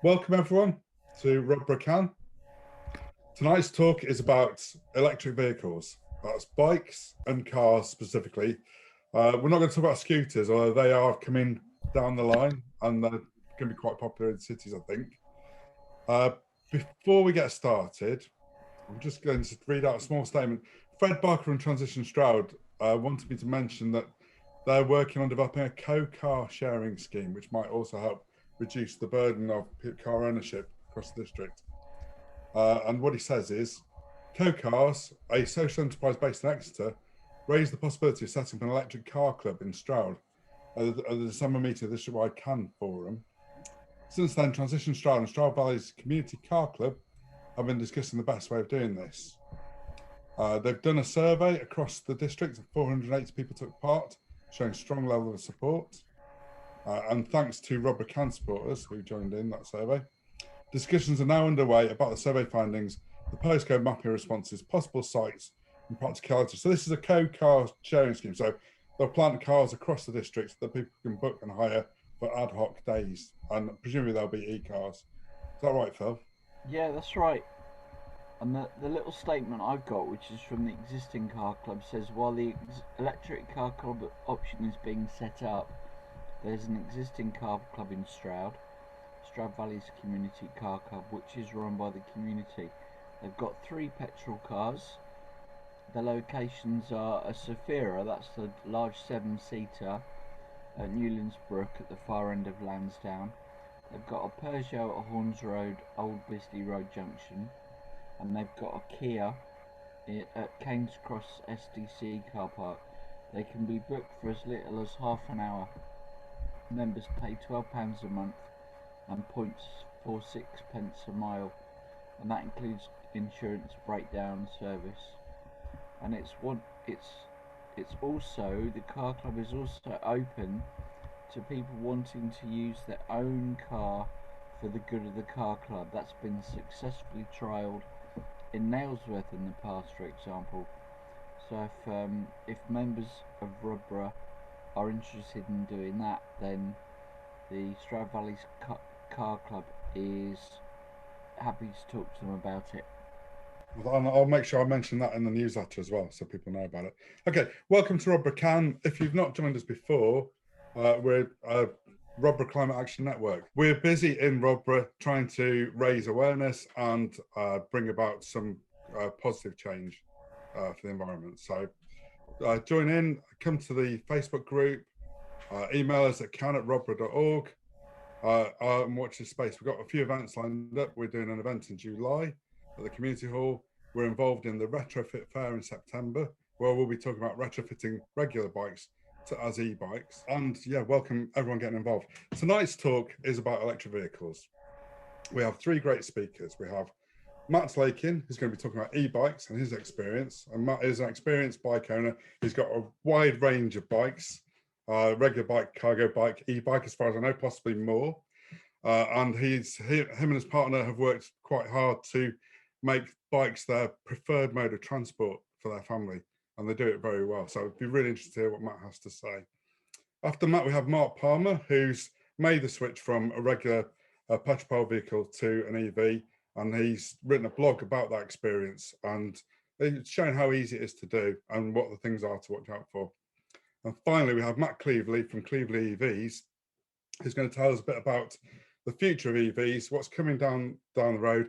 Welcome everyone to Rodborough CAN. Tonight's talk is about electric vehicles. That's bikes and cars specifically. We're not going to talk about scooters, although they are coming down the line and they're going to be quite popular in cities, I think. Before we get started, I'm just going to read out a small statement. Fred Barker and Transition Stroud wanted me to mention that they're working on developing a co-car sharing scheme, which might also help reduce the burden of car ownership across the district. And what he says is, co-cars, a social enterprise based in Exeter, raised the possibility of setting up an electric car club in Stroud at the December meeting of the district-wide CAN forum. Since then, Transition Stroud and Stroud Valley's community car club have been discussing the best way of doing this. They've done a survey across the district, and 480 people took part, showing strong level of support. And thanks to Rodborough CAN supporters who joined in that survey. Discussions are now underway about the survey findings, the postcode mapping responses, possible sites, and practicality. So this is a co-car sharing scheme. So they'll plant cars across the district that people can book and hire for ad hoc days, and presumably they'll be e-cars. Is that right, Phil? Yeah, that's right. And the little statement I've got, which is from the existing car club, says while the electric car club option is being set up, there's an existing car club in Stroud Valley's Community Car Club, which is run by the community. They've got 3 petrol cars. The locations are a Sophia, that's the large 7-seater at Newlands Brook at the far end of Lansdowne. They've got a Peugeot at Horns Road, Old Bisley Road Junction, and they've got a Kia at Keynes Cross SDC car park. They can be booked for as little as half an hour. Members pay £12 a month and 0.46 pence a mile, and that includes insurance breakdown service. And it's also, the car club is also open to people wanting to use their own car for the good of the car club. That's been successfully trialled in Nailsworth in the past, for example. So if members of Rodborough are interested in doing that, then the Stroud Valley's car club is happy to talk to them about it. Well, I'll make sure I mention that in the newsletter as well, so people know about it. Okay, welcome to Rodborough CAN. If you've not joined us before, we're Rodborough Climate Action Network. We're busy in Rodborough trying to raise awareness and bring about some positive change for the environment. So join in, come to the Facebook group, email us at can@rodborough.org, and watch this space. We've got a few events lined up. We're doing an event in July at the community hall. We're involved in the retrofit fair in September, where we'll be talking about retrofitting regular bikes as e-bikes. And yeah, welcome everyone getting involved. Tonight's talk is about electric vehicles. We have 3 great speakers. We have Matt Lakin, who's going to be talking about e-bikes and his experience. And Matt is an experienced bike owner. He's got a wide range of bikes, regular bike, cargo bike, e-bike, as far as I know, possibly more. And him and his partner have worked quite hard to make bikes their preferred mode of transport for their family, and they do it very well. So it'd be really interesting to hear what Matt has to say. After Matt, we have Marc Palmer, who's made the switch from a regular petrol vehicle to an EV, and he's written a blog about that experience and showing how easy it is to do and what the things are to watch out for. And finally, we have Matt Cleevely from Cleevely EVs, who's going to tell us a bit about the future of EVs, what's coming down the road,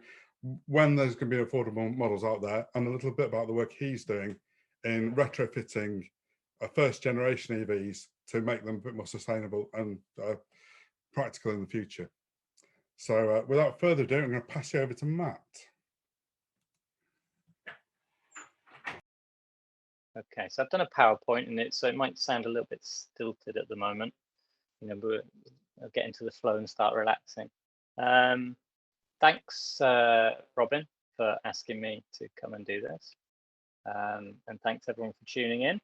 when there's going to be affordable models out there, and a little bit about the work he's doing in retrofitting first generation EVs to make them a bit more sustainable and practical in the future. So without further ado, I'm going to pass you over to Matt. Okay, so I've done a PowerPoint, and so it might sound a little bit stilted at the moment. You know, but I'll get into the flow and start relaxing. Thanks, Robin, for asking me to come and do this. And thanks everyone for tuning in.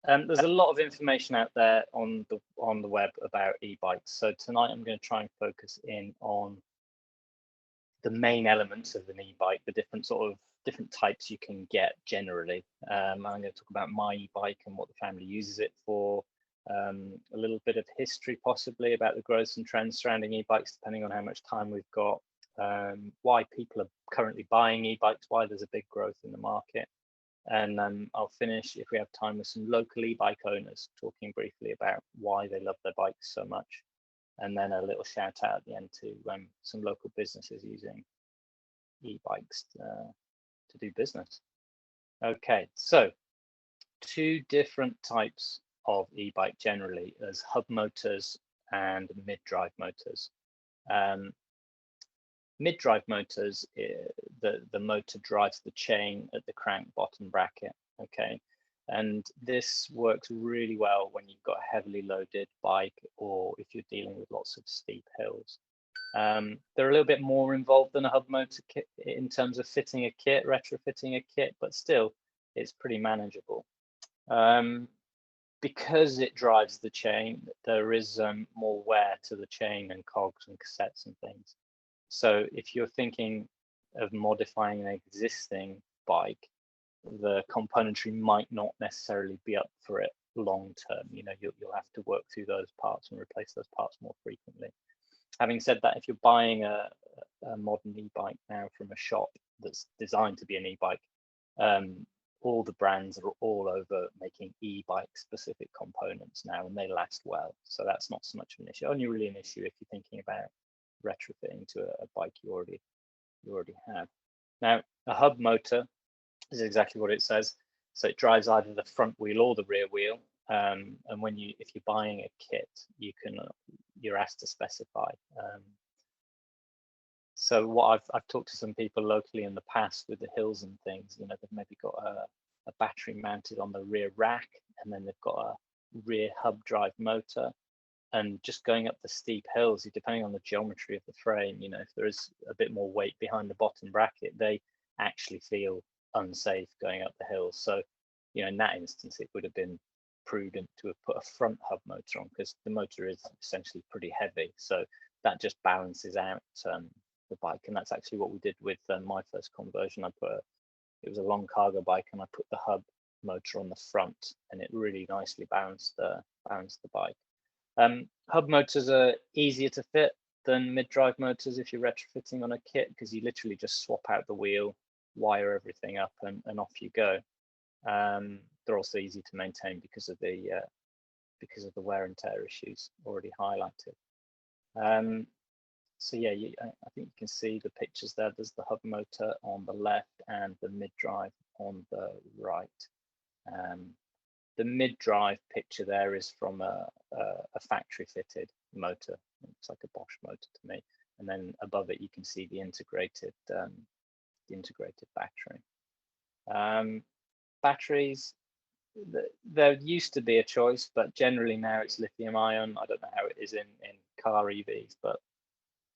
There's a lot of information out there on the web about e-bikes. So tonight I'm going to try and focus in on the main elements of an e-bike, the different types you can get generally. I'm going to talk about my e-bike and what the family uses it for, a little bit of history possibly about the growth and trends surrounding e-bikes, depending on how much time we've got, why people are currently buying e-bikes, why there's a big growth in the market. And I'll finish, if we have time, with some local e-bike owners, talking briefly about why they love their bikes so much. And then a little shout out at the end to some local businesses using e-bikes to do business. Okay, so 2 different types of e-bike generally, as hub motors and mid-drive motors. Mid-drive motors, the motor drives the chain at the crank bottom bracket, okay? And this works really well when you've got a heavily loaded bike, or if you're dealing with lots of steep hills. They're a little bit more involved than a hub motor kit in terms of fitting a kit, retrofitting a kit, but still it's pretty manageable. Because it drives the chain, there is more wear to the chain and cogs and cassettes and things. So if you're thinking of modifying an existing bike, the componentry might not necessarily be up for it long term. You know, you'll have to work through those parts and replace those parts more frequently. Having said that, if you're buying a modern e-bike now from a shop that's designed to be an e-bike, all the brands are all over making e-bike specific components now, and they last well. So that's not so much of an issue. Only really an issue if you're thinking about retrofitting to a bike you already have. Now, a hub motor is exactly what it says. So it drives either the front wheel or the rear wheel. And if you're buying a kit, you're asked to specify. So what I've talked to some people locally in the past with the hills and things, you know, they've maybe got a battery mounted on the rear rack, and then they've got a rear hub drive motor. And just going up the steep hills, depending on the geometry of the frame, you know, if there is a bit more weight behind the bottom bracket, they actually feel unsafe going up the hills. So, you know, in that instance, it would have been prudent to have put a front hub motor on, because the motor is essentially pretty heavy. So that just balances out the bike. And that's actually what we did with my first conversion. It was a long cargo bike, and I put the hub motor on the front, and it really nicely balanced the bike. Hub motors are easier to fit than mid-drive motors if you're retrofitting on a kit, because you literally just swap out the wheel, wire everything up, and off you go. They're also easy to maintain because of the wear and tear issues already highlighted. So yeah, I think you can see the pictures there. There's the hub motor on the left and the mid-drive on the right. The mid-drive picture there is from a factory-fitted motor. It's like a Bosch motor to me. And then above it, you can see the integrated battery. Batteries, there used to be a choice, but generally now it's lithium-ion. I don't know how it is in Cllr EVs, but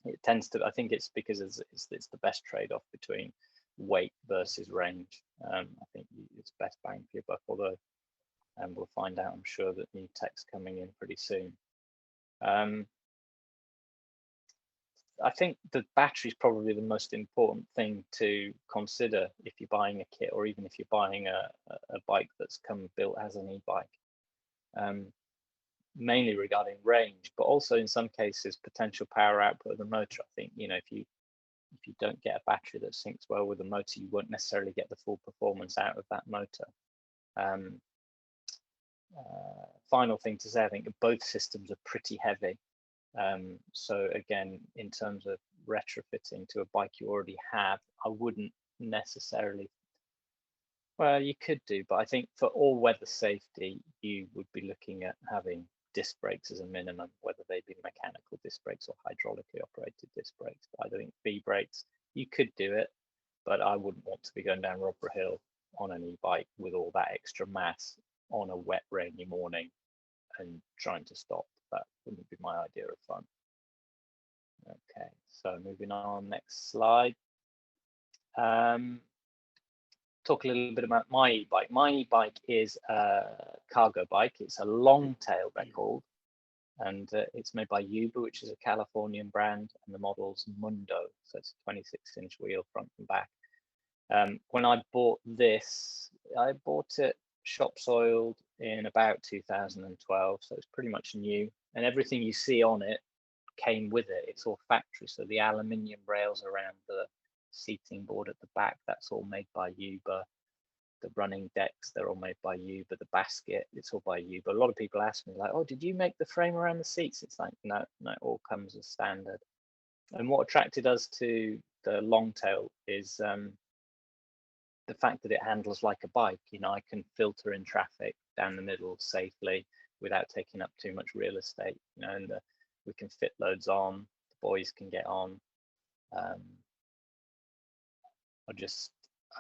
it tends to. I think it's because it's the best trade-off between weight versus range. I think it's best bang for your buck, although. And we'll find out, I'm sure, that new tech's coming in pretty soon. I think the battery is probably the most important thing to consider if you're buying a kit, or even if you're buying a bike that's come built as an e-bike. Mainly regarding range, but also in some cases potential power output of the motor. I think, you know, if you don't get a battery that syncs well with the motor, you won't necessarily get the full performance out of that motor. Final thing to say, I think both systems are pretty heavy. So again, in terms of retrofitting to a bike you already have, I wouldn't necessarily, well, you could do, but I think for all weather safety, you would be looking at having disc brakes as a minimum, whether they be mechanical disc brakes or hydraulically operated disc brakes. But I think V brakes, you could do it, but I wouldn't want to be going down Rodborough Hill on an e-bike with all that extra mass on a wet, rainy morning and trying to stop. That wouldn't be my idea of fun. Okay, so moving on, next slide. Talk a little bit about my e-bike. My e-bike is a cargo bike. It's a long tail, they're called, and it's made by Uber, which is a Californian brand, and the model's Mundo. So it's a 26-inch wheel front and back. When I bought this, I bought it shop soiled in about 2012, so it's pretty much new. And everything you see on it came with it. It's all factory. So the aluminium rails around the seating board at the back, that's all made by Uber. The running decks, they're all made by Uber. The basket, it's all by Uber. A lot of people ask me like, oh, did you make the frame around the seats? It's like, no, it all comes as standard. And what attracted us to the Longtail is the fact that it handles like a bike. You know, I can filter in traffic down the middle safely without taking up too much real estate. You know, and we can fit loads on. The boys can get on. I'll just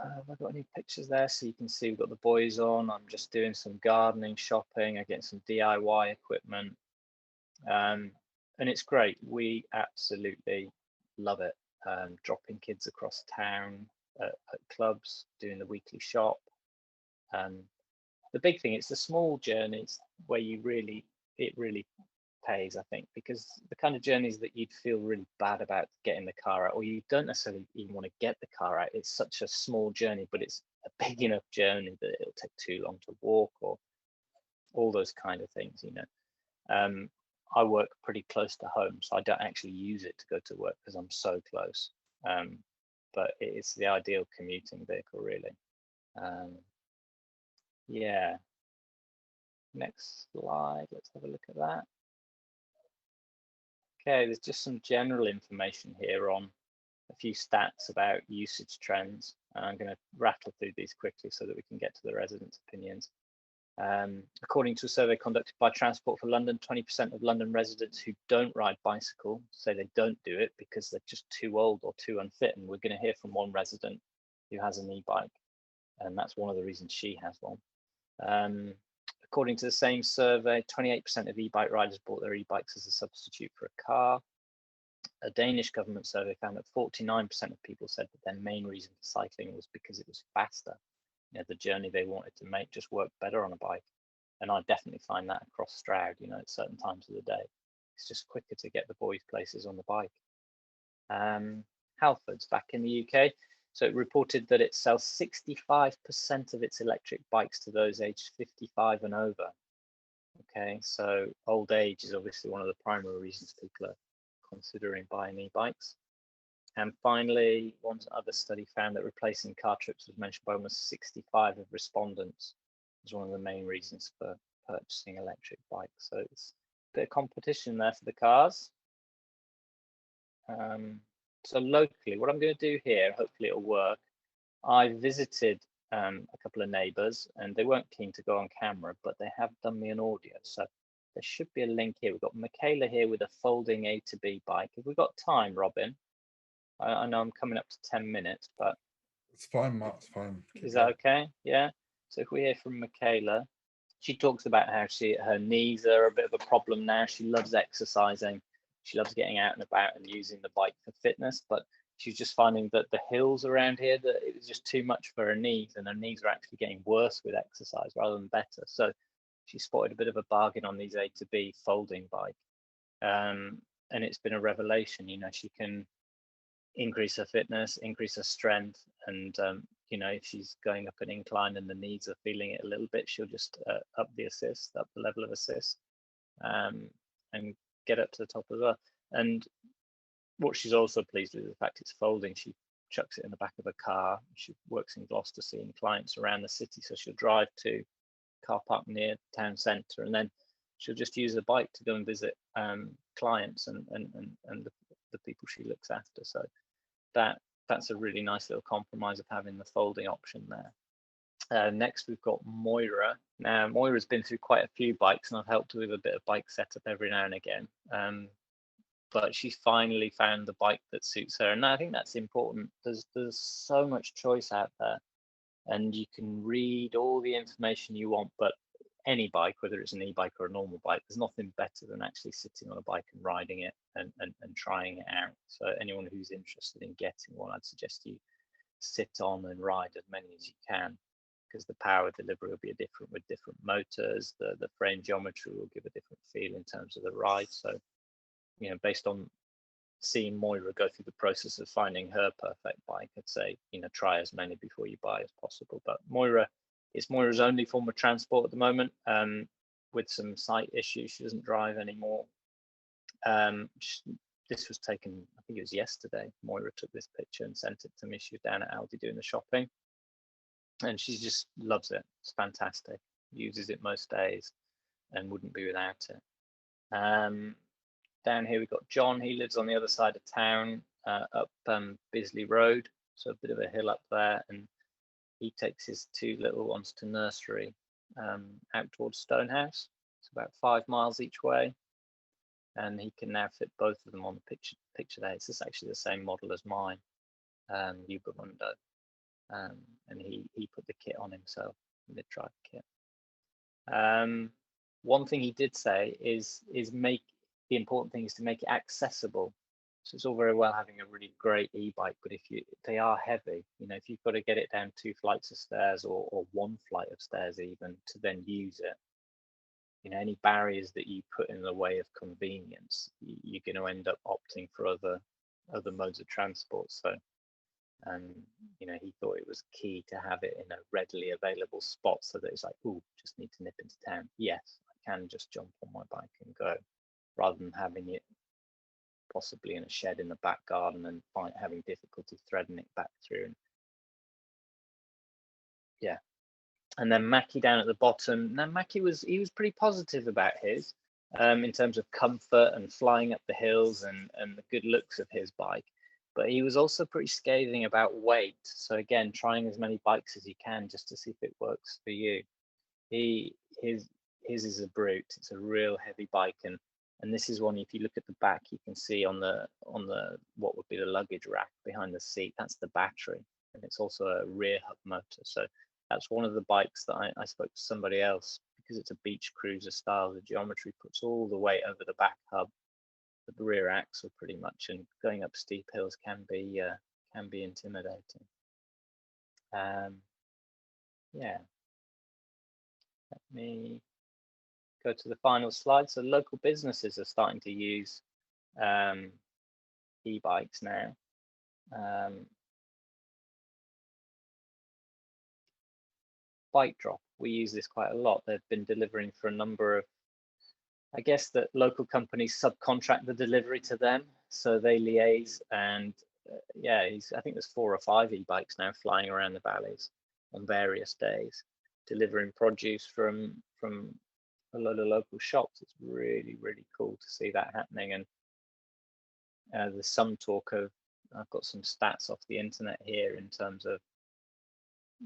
have I got any pictures there so you can see we've got the boys on. I'm just doing some gardening, shopping. I get some DIY equipment, and it's great. We absolutely love it. Dropping kids across town at clubs, doing the weekly shop. The big thing, it's the small journeys where it really pays, I think, because the kind of journeys that you'd feel really bad about getting the car out, or you don't necessarily even want to get the car out. It's such a small journey, but it's a big enough journey that it'll take too long to walk, or all those kind of things, you know. I work pretty close to home, so I don't actually use it to go to work because I'm so close. But it's the ideal commuting vehicle, really. Yeah. Next slide, let's have a look at that. Okay, there's just some general information here on a few stats about usage trends. I'm going to rattle through these quickly so that we can get to the residents' opinions. According to a survey conducted by Transport for London, 20% of London residents who don't ride bicycle say they don't do it because they're just too old or too unfit. And we're going to hear from one resident who has an e-bike, and that's one of the reasons she has one. According to the same survey, 28% of e-bike riders bought their e-bikes as a substitute for a car. A Danish government survey found that 49% of people said that their main reason for cycling was because it was faster. You know, the journey they wanted to make just worked better on a bike. And I definitely find that across Stroud, you know, at certain times of the day. It's just quicker to get the boys places on the bike. Halfords back in the UK. So it reported that it sells 65% of its electric bikes to those aged 55 and over. Okay, so old age is obviously one of the primary reasons people are considering buying e-bikes. And finally, one other study found that replacing car trips was mentioned by almost 65 of respondents as one of the main reasons for purchasing electric bikes. So it's a bit of competition there for the cars. So locally, what I'm going to do here, hopefully it'll work. I visited a couple of neighbours and they weren't keen to go on camera, but they have done me an audio. So there should be a link here. We've got Michaela here with a folding A to B bike. Have we got time, Robin? I know I'm coming up to 10 minutes, but it's fine, Matt. It's fine. Is that okay? Yeah. So if we hear from Michaela, she talks about how her knees are a bit of a problem now. She loves exercising. She loves getting out and about and using the bike for fitness, but she's just finding that the hills around here, that it was just too much for her knees, and her knees are actually getting worse with exercise rather than better. So she spotted a bit of a bargain on these A to B folding bike. And it's been a revelation. You know, she can increase her fitness, increase her strength, and you know, if she's going up an incline and the knees are feeling it a little bit, she'll just up the level of assist, and get up to the top as well. And what she's also pleased with is the fact it's folding. She chucks it in the back of a car. She works in Gloucester seeing clients around the city, so she'll drive to car park near town centre, and then she'll just use the bike to go and visit clients and the people she looks after. So that's a really nice little compromise of having the folding option there. Next, we've got Moira. Now, Moira's been through quite a few bikes, and I've helped her with a bit of bike setup every now and again. But she's finally found the bike that suits her, and I think that's important. There's so much choice out there, and you can read all the information you want, but any bike, whether it's an e-bike or a normal bike, there's nothing better than actually sitting on a bike and riding it and trying it out. So anyone who's interested in getting one, I'd suggest you sit on and ride as many as you can, because the power delivery will be different with different motors. The frame geometry will give a different feel in terms of the ride. So, you know, based on seeing Moira go through the process of finding her perfect bike, I'd say, you know, try as many before you buy as possible. But Moira It's Moira's only form of transport at the moment, with some site issues. She doesn't drive anymore. This was taken, I think it was yesterday. Moira took this picture and sent it to me. She was down at Aldi doing the shopping, and she just loves it. It's fantastic. Uses it most days and wouldn't be without it. Down here we've got John. He lives on the other side of town, up Bisley Road, so a bit of a hill up there, and he takes his two little ones to nursery out towards Stonehouse. It's about 5 miles each way, and he can now fit both of them on the picture there. It's actually the same model as mine, Ubermundo, and he put the kit on himself, the mid-drive kit. One thing he did say is make the important thing is to make it accessible. So it's all very well having a really great e-bike, but if they are heavy, you know, if you've got to get it down 2 flights of stairs or 1 flight of stairs even to then use it, you know, any barriers that you put in the way of convenience, you're going to end up opting for other modes of transport. So, you know, he thought it was key to have it in a readily available spot so that it's like, oh, just need to nip into town. Yes, I can just jump on my bike and go, rather than having it possibly in a shed in the back garden and having difficulty threading it back through. Yeah. And then Mackie down at the bottom. Now Mackie was pretty positive about his, in terms of comfort and flying up the hills and the good looks of his bike. But he was also pretty scathing about weight. So again, trying as many bikes as you can just to see if it works for you. His is a brute. It's a real heavy bike, and this is one, if you look at the back, you can see on the what would be the luggage rack behind the seat, that's the battery, and it's also a rear hub motor. So that's one of the bikes that I spoke to somebody else, because it's a beach cruiser style. The geometry puts all the weight over the back hub, the rear axle pretty much, and going up steep hills can be intimidating. Yeah. Let me go to the final slide. So local businesses are starting to use e-bikes now. Bike drop, we use this quite a lot. They've been delivering for a number of, I guess that local companies subcontract the delivery to them, so they liaise, and yeah, I think there's 4 or 5 e-bikes now flying around the valleys on various days, delivering produce from a lot of local shops. It's really, really cool to see that happening. And there's some talk of, I've got some stats off the internet here in terms of,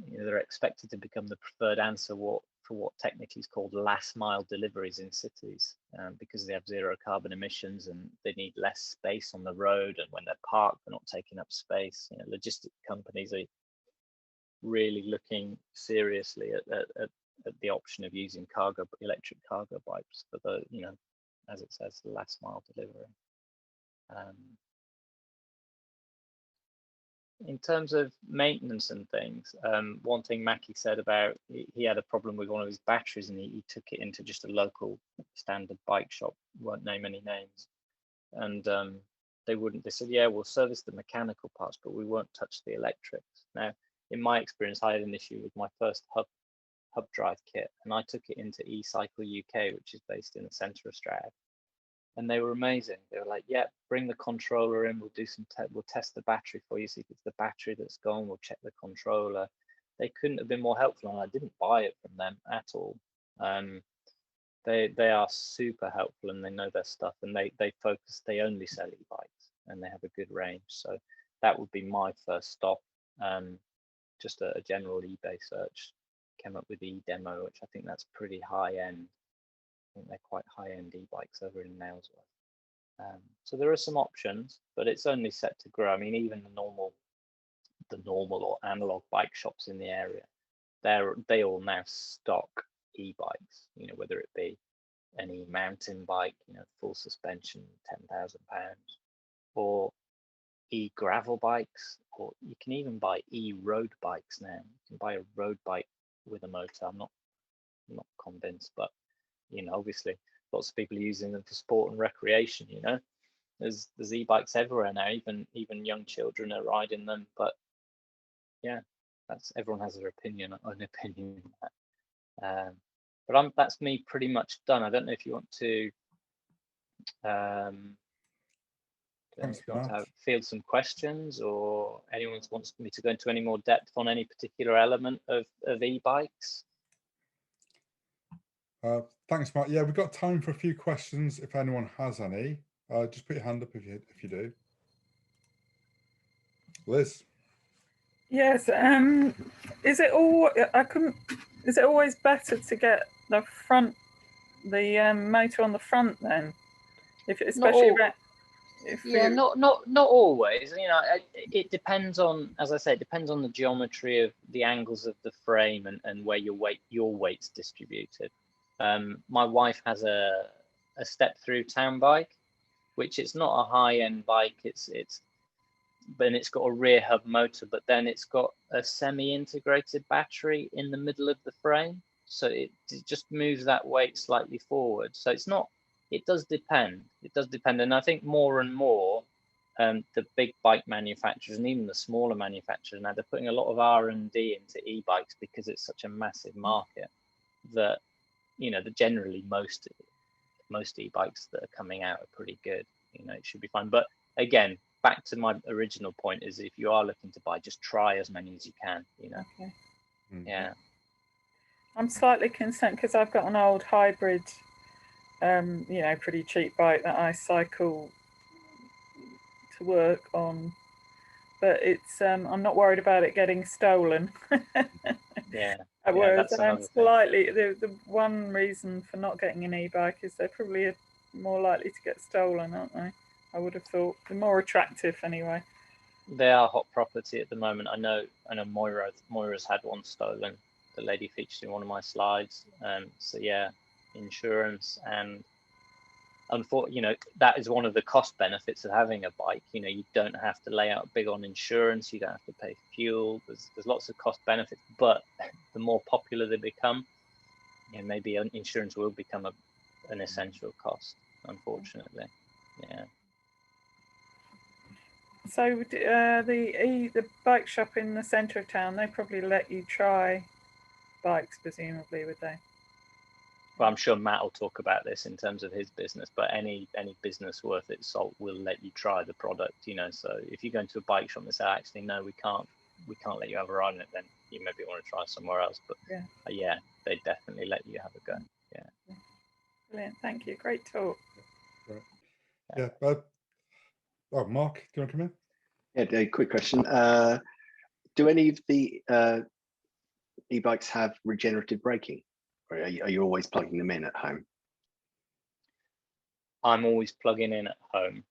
you know, they're expected to become the preferred answer for what technically is called last mile deliveries in cities, because they have 0 carbon emissions and they need less space on the road, and when they're parked, they're not taking up space. You know, logistic companies are really looking seriously at the option of using electric cargo bikes for the, you know, as it says, the last mile delivery. In terms of maintenance and things, one thing Mackie said about, he had a problem with one of his batteries, and he took it into just a local standard bike shop, won't name any names, and they said, yeah, we'll service the mechanical parts, but we won't touch the electrics. Now, in my experience, I had an issue with my first hub drive kit, and I took it into eCycle UK, which is based in the centre of Stroud, and they were amazing. They were like, yeah, bring the controller in, we'll do some we'll test the battery for you, see if it's the battery that's gone, we'll check the controller. They couldn't have been more helpful, and I didn't buy it from them at all. They are super helpful, and they know their stuff, and they only sell e-bikes, and they have a good range. So that would be my first stop. Just a general eBay search, came up with eDemo, which I think that's pretty high end. I think they're quite high end e-bikes over in Nailsworth. So there are some options, but it's only set to grow. I mean, even the normal or analog bike shops in the area, they all now stock e-bikes, you know, whether it be any mountain bike, you know, full suspension, £10,000, or e-gravel bikes, or you can even buy e-road bikes now. You can buy a road bike with a motor. I'm not convinced, but you know, obviously lots of people are using them for sport and recreation. You know, there's e-bikes everywhere now. Even young children are riding them. But yeah, that's everyone has their opinion on opinion. But that's me pretty much done. I don't know if you want to Thanks, Matt. field some questions, or anyone wants me to go into any more depth on any particular element of e-bikes. Thanks, Matt. Yeah, we've got time for a few questions if anyone has any. Just put your hand up if you do. Liz. Yes. Is it always better to get the motor on the front then? Not always. You know, it depends on, as I say, it depends on the geometry of the angles of the frame and where your weight's distributed. My wife has a step-through town bike, which it's not a high-end bike. But it's got a rear hub motor, but then it's got a semi-integrated battery in the middle of the frame, so it just moves that weight slightly forward. So it's not. It does depend. It does depend, and I think more and more, the big bike manufacturers and even the smaller manufacturers now, they're putting a lot of R&D into e-bikes because it's such a massive market that, you know, that generally most e-bikes that are coming out are pretty good. You know, it should be fine. But again, back to my original point, is if you are looking to buy, just try as many as you can, you know. Okay. Yeah. I'm slightly concerned because I've got an old hybrid, you know, pretty cheap bike that I cycle to work on, but it's I'm not worried about it getting stolen. Yeah. Whereas I'm slightly, the one reason for not getting an e-bike is they're probably more likely to get stolen, aren't they? I would have thought. They're more attractive anyway. They are hot property at the moment. I know Moira's had one stolen. The lady featured in one of my slides. So yeah, insurance, and unfortunately, you know, that is one of the cost benefits of having a bike. You know, you don't have to lay out big on insurance. You don't have to pay fuel. There's lots of cost benefits, but the more popular they become, you know, maybe insurance will become an essential cost, unfortunately. Yeah. So the bike shop in the centre of town, they probably let you try bikes, presumably, would they? Well, I'm sure Matt will talk about this in terms of his business, but any business worth its salt will let you try the product, you know. So if you go into a bike shop and say, actually, no, we can't let you have a ride on it, then you maybe want to try somewhere else. But yeah, they definitely let you have a go. Yeah. Brilliant. Thank you. Great talk. Right. Yeah. Oh, Mark, do you want to come in? Yeah, a quick question. Do any of the e-bikes have regenerative braking, or are you always plugging them in at home? I'm always plugging in at home.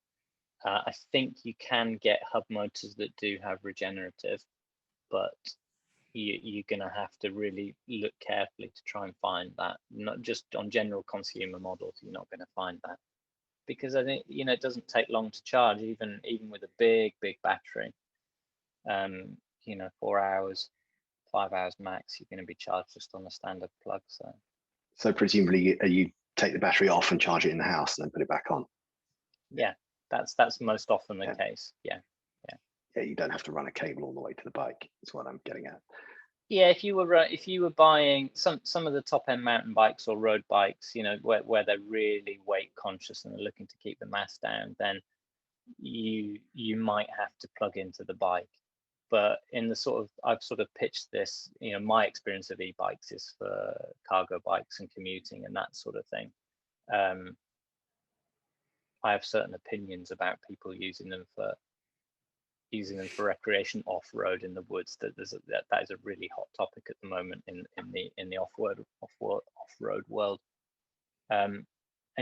I think you can get hub motors that do have regenerative, but you're going to have to really look carefully to try and find that. Not just on general consumer models, you're not going to find that, because I think, you know, it doesn't take long to charge, even with a big battery. You know, 4 hours, 5 hours max, you're going to be charged just on a standard plug. So presumably you take the battery off and charge it in the house and then put it back on. Yeah, that's most often the case. Yeah, you don't have to run a cable all the way to the bike, is what I'm getting at. Yeah, if you were buying some of the top end mountain bikes or road bikes, you know, where they're really weight conscious and they're looking to keep the mass down, then you might have to plug into the bike. But in the I've sort of pitched this, you know, my experience of e-bikes is for cargo bikes and commuting and that sort of thing. I have certain opinions about people using them for recreation off-road in the woods. That is a really hot topic at the moment in the off-road world. And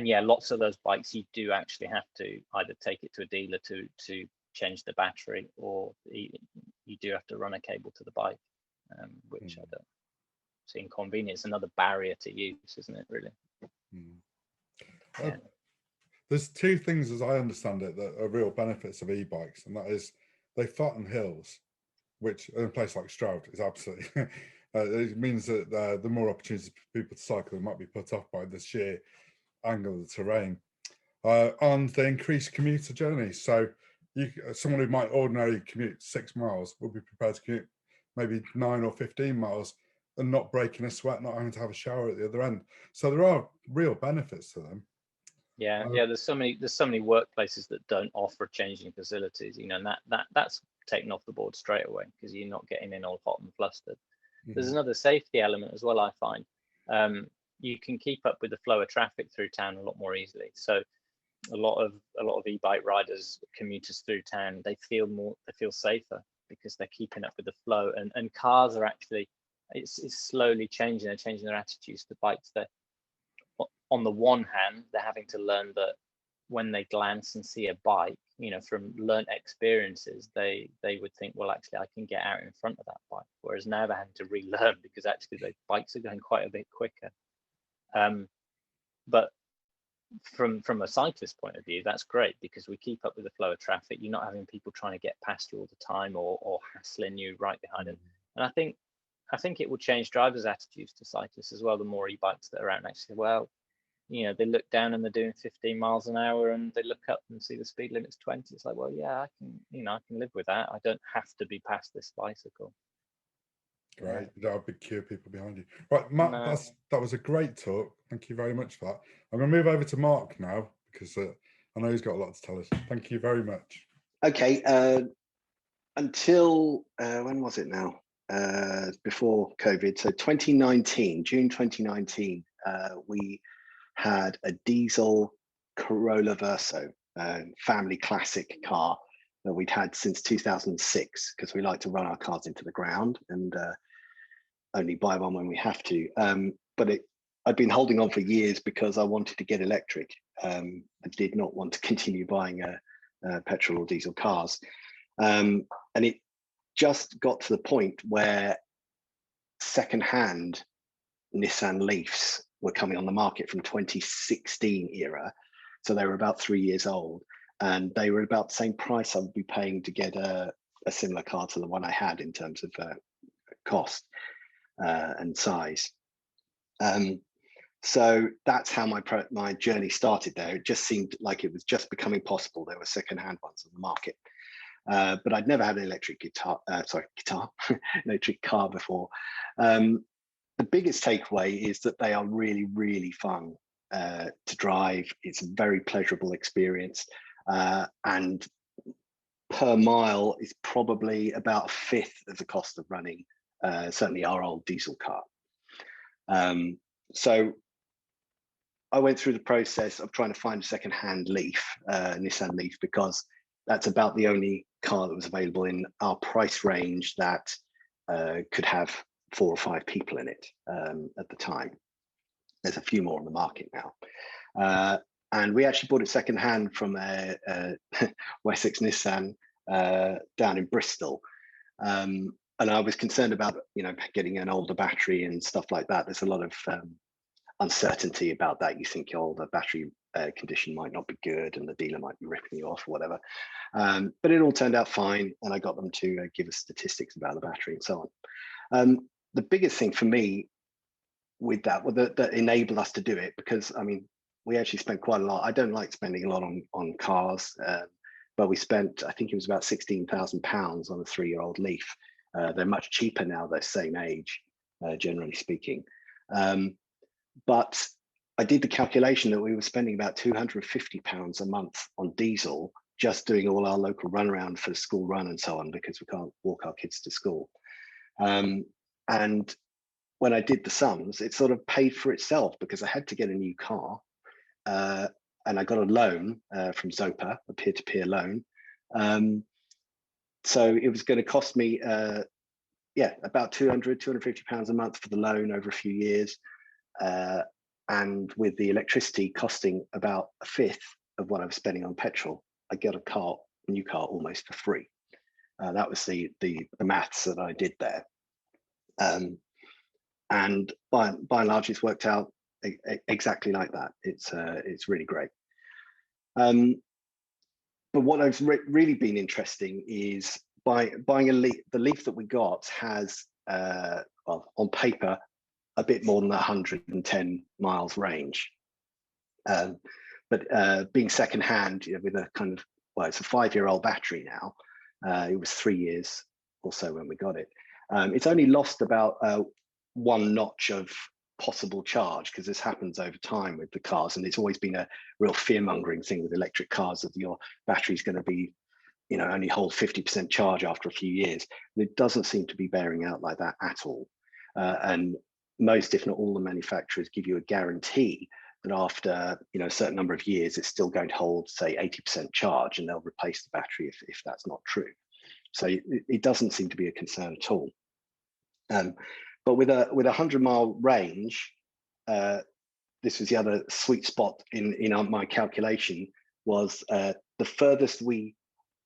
yeah, lots of those bikes you do actually have to either take it to a dealer to change the battery, or you do have to run a cable to the bike, which I don't see inconvenience. Another barrier to use, isn't it, really? There's two things, as I understand it, that are real benefits of e-bikes, and that is they flatten hills, which in a place like Stroud is absolutely it means that the more opportunities for people to cycle might be put off by the sheer angle of the terrain, and they increase commuter journeys. So someone who might ordinarily commute 6 miles will be prepared to commute maybe 9 or 15 miles and not breaking a sweat, not having to have a shower at the other end. So there are real benefits to them. Yeah, there's so many workplaces that don't offer changing facilities, you know, and that's taken off the board straight away because you're not getting in all hot and flustered. There's another safety element as well, I find. You can keep up with the flow of traffic through town a lot more easily. So a lot of e-bike riders, commuters through town, they feel safer because they're keeping up with the flow, and cars are actually, it's slowly changing. They're changing their attitudes to bikes. They're, on the one hand, they're having to learn that when they glance and see a bike, you know, from learnt experiences, they would think, well, actually, I can get out in front of that bike. Whereas now they're having to relearn because actually the bikes are going quite a bit quicker. But from a cyclist point of view, that's great because we keep up with the flow of traffic. You're not having people trying to get past you all the time or hassling you right behind them. And I think it will change drivers' attitudes to cyclists as well. The more e-bikes that are out next to, well, you know, they look down and they're doing 15 miles an hour and they look up and see the speed limit's 20. It's like, well, yeah, I can live with that. I don't have to be past this bicycle. Great. You don't have a big queue of people behind you. Right, Matt, No. that was a great talk. Thank you very much for that. I'm going to move over to Marc now because I know he's got a lot to tell us. Thank you very much. Okay. Until when was it now? Before COVID. So 2019, June 2019, we had a diesel Corolla Verso, family classic car that we'd had since 2006 because we like to run our cars into the ground and only buy one when we have to. But I'd been holding on for years because I wanted to get electric. I did not want to continue buying petrol or diesel cars. And it just got to the point where secondhand Nissan Leafs were coming on the market from 2016 era. So they were about 3 years old and they were about the same price I would be paying to get a similar car to the one I had in terms of cost and size. So that's how my journey started there. It just seemed like it was just becoming possible. There were secondhand ones on the market. But I'd never had an electric electric car before. The biggest takeaway is that they are really, really fun to drive. It's a very pleasurable experience. And per mile is probably about a fifth of the cost of running, certainly our old diesel car. So I went through the process of trying to find a second-hand Leaf, Nissan Leaf, because that's about the only car that was available in our price range that could have 4 or 5 people in it at the time. There's a few more on the market now. And we actually bought it secondhand from a Wessex Nissan down in Bristol. And I was concerned about, you know, getting an older battery and stuff like that. There's a lot of uncertainty about that. You think, oh, the battery condition might not be good and the dealer might be ripping you off or whatever. But it all turned out fine. And I got them to give us statistics about the battery and so on. The biggest thing for me with that, that enabled us to do it, because I mean, we actually spent quite a lot. I don't like spending a lot on cars, but we spent, I think it was about £16,000 on a 3-year-old Leaf. They're much cheaper now, they're same age, generally speaking. But I did the calculation that we were spending about £250 a month on diesel, just doing all our local run around for the school run and so on, because we can't walk our kids to school. And when I did the sums, it sort of paid for itself because I had to get a new car. And I got a loan from Zopa, a peer-to-peer loan. So it was going to cost me, about £250 a month for the loan over a few years. And with the electricity costing about a fifth of what I was spending on petrol, I got a new car almost for free. That was the maths that I did there. And by and large, it's worked out exactly like that. It's really great. But what I've really been interesting is buying the Leaf that we got has, well, on paper, a bit more than 110 miles range. But being secondhand, you know, with a kind of, well, it's a 5-year-old battery now. It was 3 years or so when we got it. It's only lost about 1 notch of possible charge, because this happens over time with the cars, and it's always been a real fear-mongering thing with electric cars, that your battery's going to be, you know, only hold 50% charge after a few years. And it doesn't seem to be bearing out like that at all. And most, if not all, the manufacturers give you a guarantee that after, you know, a certain number of years, it's still going to hold, say, 80% charge, and they'll replace the battery if that's not true. So it doesn't seem to be a concern at all. But with a 100-mile range, this was the other sweet spot in my calculation, was the furthest we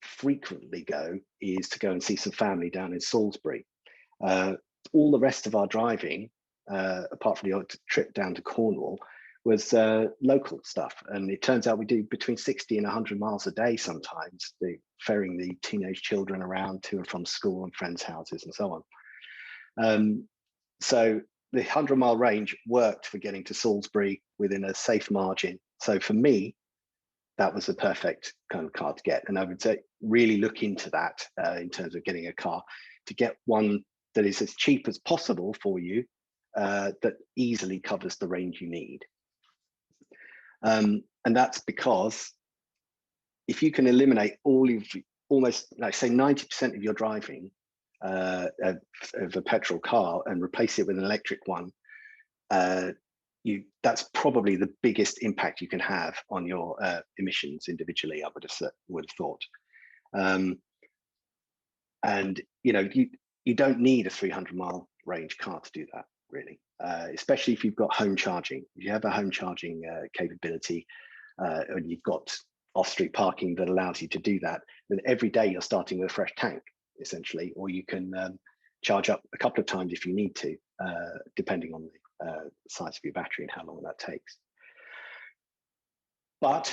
frequently go is to go and see some family down in Salisbury. All the rest of our driving, apart from the odd trip down to Cornwall, was local stuff. And it turns out we do between 60 and 100 miles a day sometimes, ferrying the teenage children around to and from school and friends' houses and so on. So the 100-mile range worked for getting to Salisbury within a safe margin. So for me, that was the perfect kind of car to get. And I would say really look into that in terms of getting a car, to get one that is as cheap as possible for you, that easily covers the range you need. And that's because if you can eliminate almost, like say 90% of your driving of a petrol car and replace it with an electric one, that's probably the biggest impact you can have on your emissions individually, I would have thought. And you know, you don't need a 300-mile range car to do that, really, especially if you've got home charging. If you have a home charging capability, and you've got off-street parking that allows you to do that, then every day you're starting with a fresh tank, essentially, or you can charge up a couple of times if you need to, depending on the size of your battery and how long that takes. But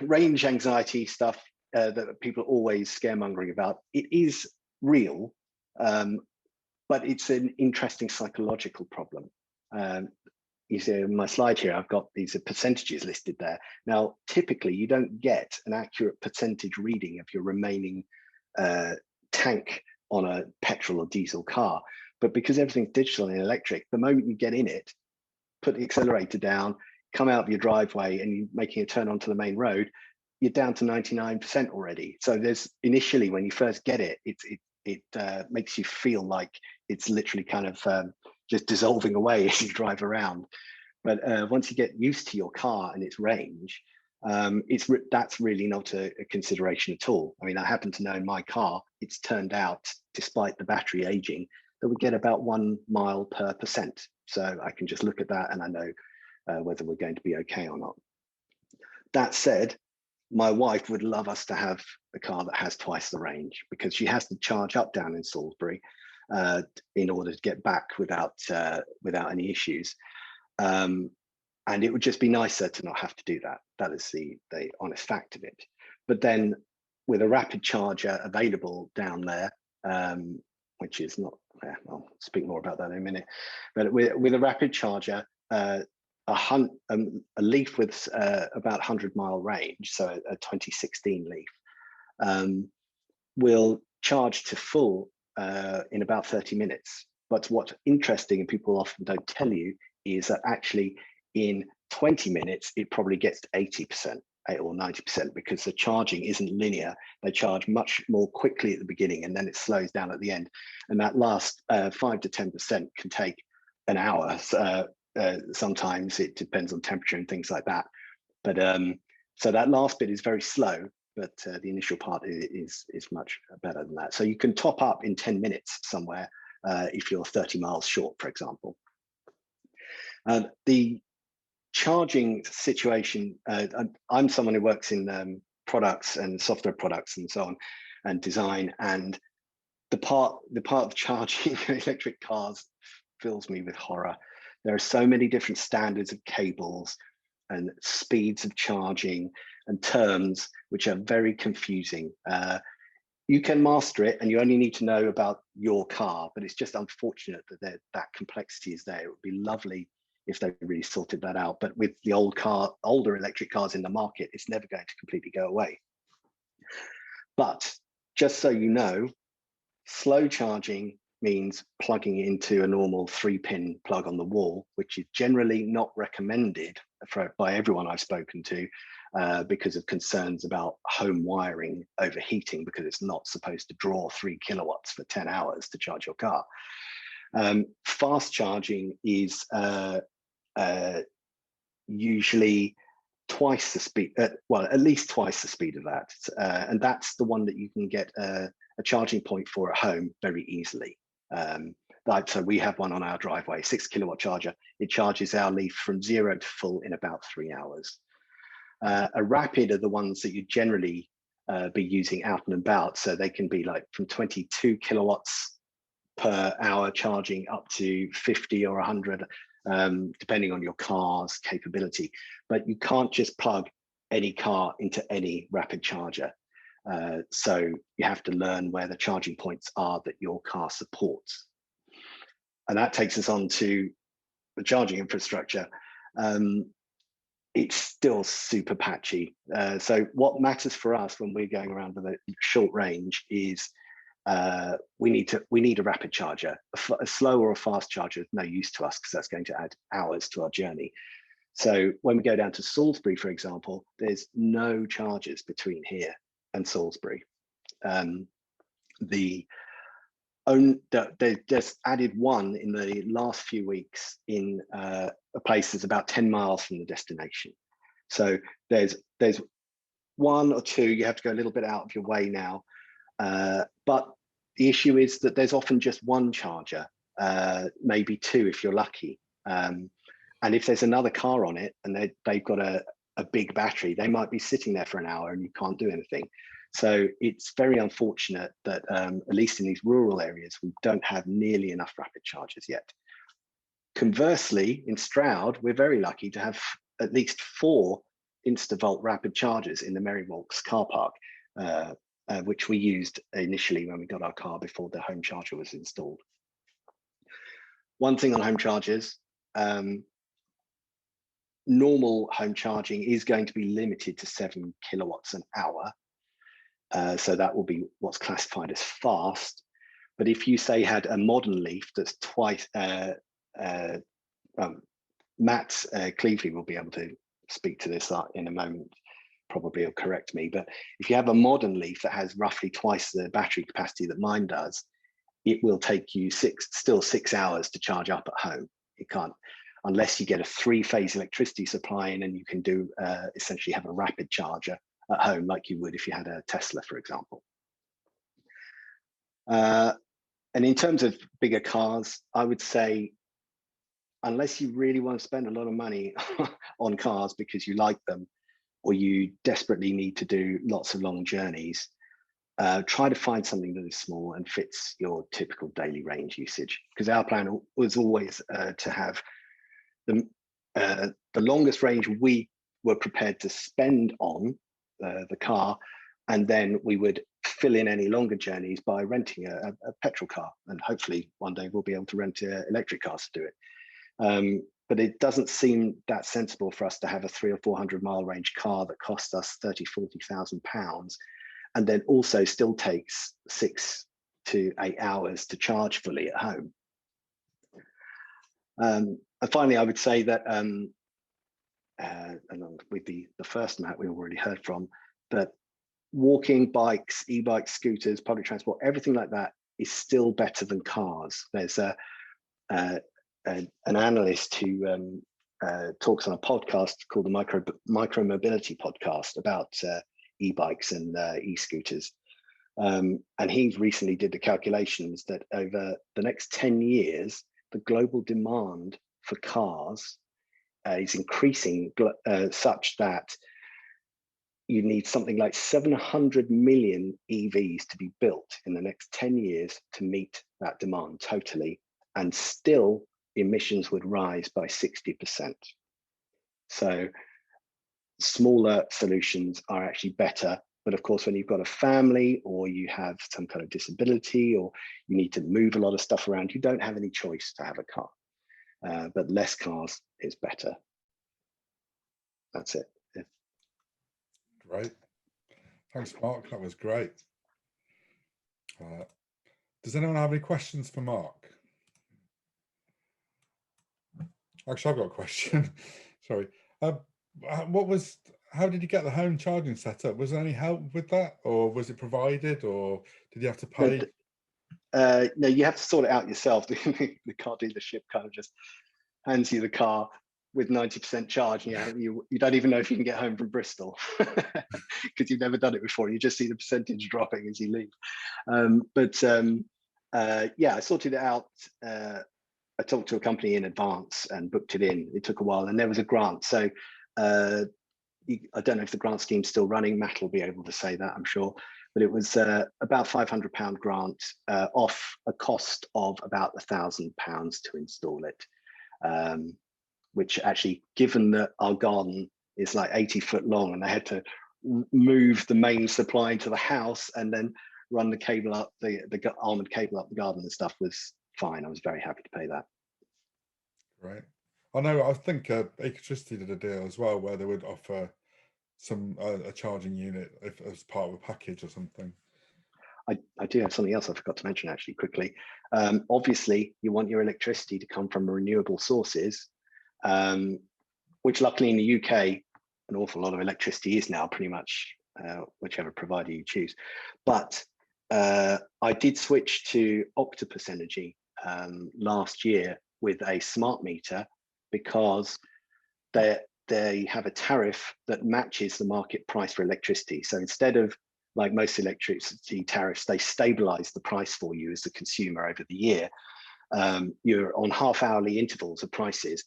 range anxiety stuff that people are always scaremongering about, it is real, but it's an interesting psychological problem. You see in my slide here, I've got these percentages listed there. Now, typically you don't get an accurate percentage reading of your remaining tank on a petrol or diesel car, but because everything's digital and electric, the moment you get in it, put the accelerator down, come out of your driveway, and you're making a turn onto the main road, you're down to 99% already. So there's initially, when you first get it, it makes you feel like it's literally kind of just dissolving away as you drive around. But once you get used to your car and its range, that's really not a consideration at all. I mean, I happen to know in my car, it's turned out, despite the battery aging, that we get about 1 mile per percent. So I can just look at that and I know whether we're going to be okay or not. That said, my wife would love us to have a car that has twice the range, because she has to charge up down in Salisbury in order to get back without any issues. And it would just be nicer to not have to do that. That is the honest fact of it. But then with a rapid charger available down there, which is not, I'll speak more about that in a minute, but with a rapid charger, a Leaf with about 100-mile range, so a 2016 Leaf, will charge to full in about 30 minutes. But what's interesting, and people often don't tell you, is that actually in 20 minutes, it probably gets to 80% or 90%, because the charging isn't linear. They charge much more quickly at the beginning, and then it slows down at the end. And that last 5 to 10% can take an hour. Sometimes it depends on temperature and things like that. But so that last bit is very slow, but the initial part is much better than that. So you can top up in 10 minutes somewhere if you're 30 miles short, for example. The charging situation, I'm someone who works in products and software products and so on, and design, and the part of charging electric cars fills me with horror. There are so many different standards of cables and speeds of charging and terms, which are very confusing. You can master it, and you only need to know about your car, but it's just unfortunate that that complexity is there. It would be lovely if they really sorted that out. But with the older electric cars in the market, it's never going to completely go away. But just so you know, slow charging means plugging into a normal 3-pin plug on the wall, which is generally not recommended by everyone I've spoken to because of concerns about home wiring overheating, because it's not supposed to draw 3 kilowatts for 10 hours to charge your car. Fast charging is usually twice the speed, well, at least twice the speed of that. And that's the one that you can get a charging point for at home very easily. So we have one on our driveway, 6 kilowatt charger. It charges our Leaf from 0 to full in about 3 hours. A rapid are the ones that you generally be using out and about. So they can be like from 22 kilowatts per hour charging up to 50 or 100, depending on your car's capability. But you can't just plug any car into any rapid charger. So you have to learn where the charging points are that your car supports. And that takes us on to the charging infrastructure. It's still super patchy. So what matters for us when we're going around with a short range is we need a rapid charger. A slow or a fast charger is no use to us because that's going to add hours to our journey. So when we go down to Salisbury, for example, there's no chargers between here and Salisbury. They just added one in the last few weeks in a place that's about 10 miles from the destination. So there's one or two, you have to go a little bit out of your way now. But the issue is that there's often just one charger, maybe two if you're lucky. And if there's another car on it and they've got a big battery, they might be sitting there for an hour and you can't do anything. So it's very unfortunate that at least in these rural areas, we don't have nearly enough rapid chargers yet. Conversely, in Stroud, we're very lucky to have at least 4 InstaVolt rapid chargers in the Merrywalks car park, which we used initially when we got our car before the home charger was installed. One thing on home chargers, normal home charging is going to be limited to 7 kilowatts an hour. So that will be what's classified as fast. But if you say had a modern Leaf that's twice, Matt Cleevely will be able to speak to this in a moment, probably he'll correct me. But if you have a modern Leaf that has roughly twice the battery capacity that mine does, it will take you still 6 hours to charge up at home. You can't, unless you get a 3-phase electricity supply in and you can do essentially have a rapid charger at home like you would if you had a Tesla, for example. And in terms of bigger cars, I would say, unless you really want to spend a lot of money on cars because you like them or you desperately need to do lots of long journeys, try to find something that is small and fits your typical daily range usage. Because our plan was always to have the longest range we were prepared to spend on the car, and then we would fill in any longer journeys by renting a petrol car, and hopefully one day we'll be able to rent electric cars to do it. But it doesn't seem that sensible for us to have a 300 or 400 mile range car that costs us 30,000–40,000 pounds, and then also still takes 6 to 8 hours to charge fully at home. And finally, I would say that along with the first Matt we already heard from, that walking, bikes, e-bikes, scooters, public transport, everything like that is still better than cars. There's an analyst who talks on a podcast called the Micro Mobility Podcast about e-bikes and e-scooters. And he recently did the calculations that over the next 10 years, the global demand for cars is increasing such that you need something like 700 million EVs to be built in the next 10 years to meet that demand totally, and still emissions would rise by 60%. So smaller solutions are actually better. But of course, when you've got a family or you have some kind of disability or you need to move a lot of stuff around, you don't have any choice to have a car. But less cars is better. That's it. Yeah. Great. Thanks, Mark. That was great. Does anyone have any questions for Marc? Actually, I've got a question. Sorry. How did you get the home charging set up? Was there any help with that, or was it provided, or did you have to pay? No, you have to sort it out yourself. The car dealership kind of just hands you the car with 90% charge, and you don't even know if you can get home from Bristol because you've never done it before. You just see the percentage dropping as you leave. Yeah, I sorted it out. I talked to a company in advance and booked it in. It took a while, and there was a grant. So I don't know if the grant scheme's still running. Matt will be able to say that, I'm sure. But it was about £500 grant off a cost of about £1,000 to install it. Which actually, given that our garden is like 80 foot long and I had to move the main supply into the house and then run the cable up, the armored cable up the garden and stuff, was fine. I was very happy to pay that. Right. I think Electricity did a deal as well where they would offer some a charging unit if as part of a package or something. I do have something else I forgot to mention actually quickly. Obviously, you want your electricity to come from renewable sources, which luckily in the UK, an awful lot of electricity is now pretty much whichever provider you choose. But I did switch to Octopus Energy last year with a smart meter because they have a tariff that matches the market price for electricity. So instead of like most electricity tariffs, they stabilize the price for you as the consumer over the year. You're on half-hourly intervals of prices.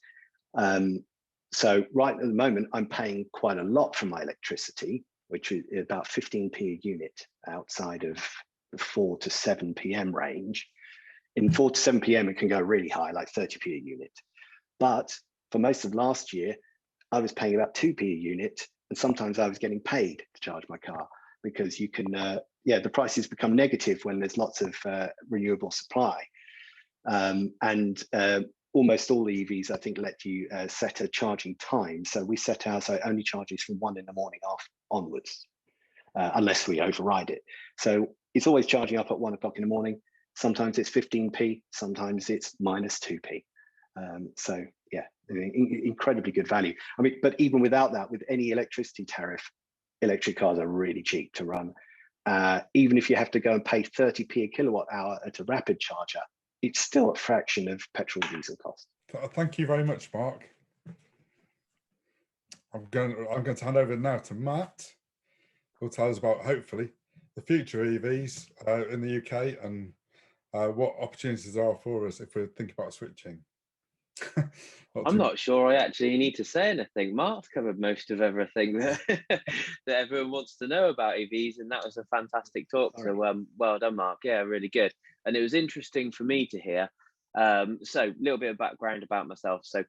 So right at the moment, I'm paying quite a lot for my electricity, which is about 15p a unit outside of the 4 to 7 p.m. range. In 4 to 7 p.m, it can go really high, like 30p a unit. But for most of last year, I was paying about 2p a unit, and sometimes I was getting paid to charge my car because you can, the prices become negative when there's lots of renewable supply. Almost all the EVs, I think, let you set a charging time. So we set ours so it only charges from 1 in the morning onwards, unless we override it. So it's always charging up at 1 o'clock in the morning. Sometimes it's 15p, sometimes it's minus 2p. So yeah, incredibly good value. I mean, but even without that, with any electricity tariff, electric cars are really cheap to run. Even if you have to go and pay 30p a kilowatt hour at a rapid charger, it's still a fraction of petrol and diesel cost. Thank you very much, Marc. I'm going to hand over now to Matt, who'll tell us about, hopefully, the future EVs in the UK and what opportunities there are for us if we think about switching. I'm not sure I actually need to say anything. Mark's covered most of everything that, that everyone wants to know about EVs, and that was a fantastic talk. So well done, Marc. Yeah, really good. And it was interesting for me to hear. So a little bit of background about myself. So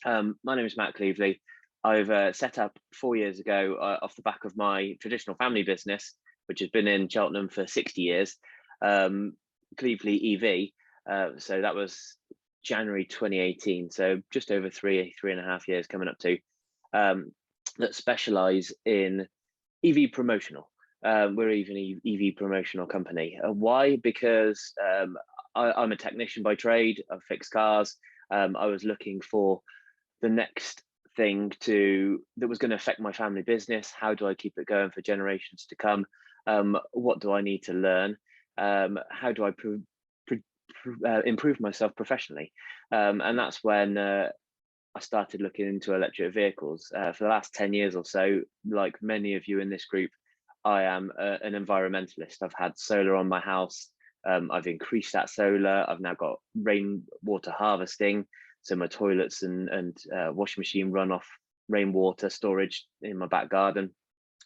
my name is Matt Cleevely. I've set up 4 years ago off the back of my traditional family business, which has been in Cheltenham for 60 years, Cleevely EV. So that was January 2018, so just over three and a half years coming up to, that specialize in EV promotional. We're even an EV promotional company. Why? Because I'm a technician by trade. I fix cars. I was looking for the next thing that was going to affect my family business. How do I keep it going for generations to come? What do I need to learn? How do I improve myself professionally? And that's when I started looking into electric vehicles. For the last 10 years or so, like many of you in this group, I am an environmentalist. I've had solar on my house. I've increased that solar. I've now got rainwater harvesting. So my toilets and washing machine run off rainwater storage in my back garden.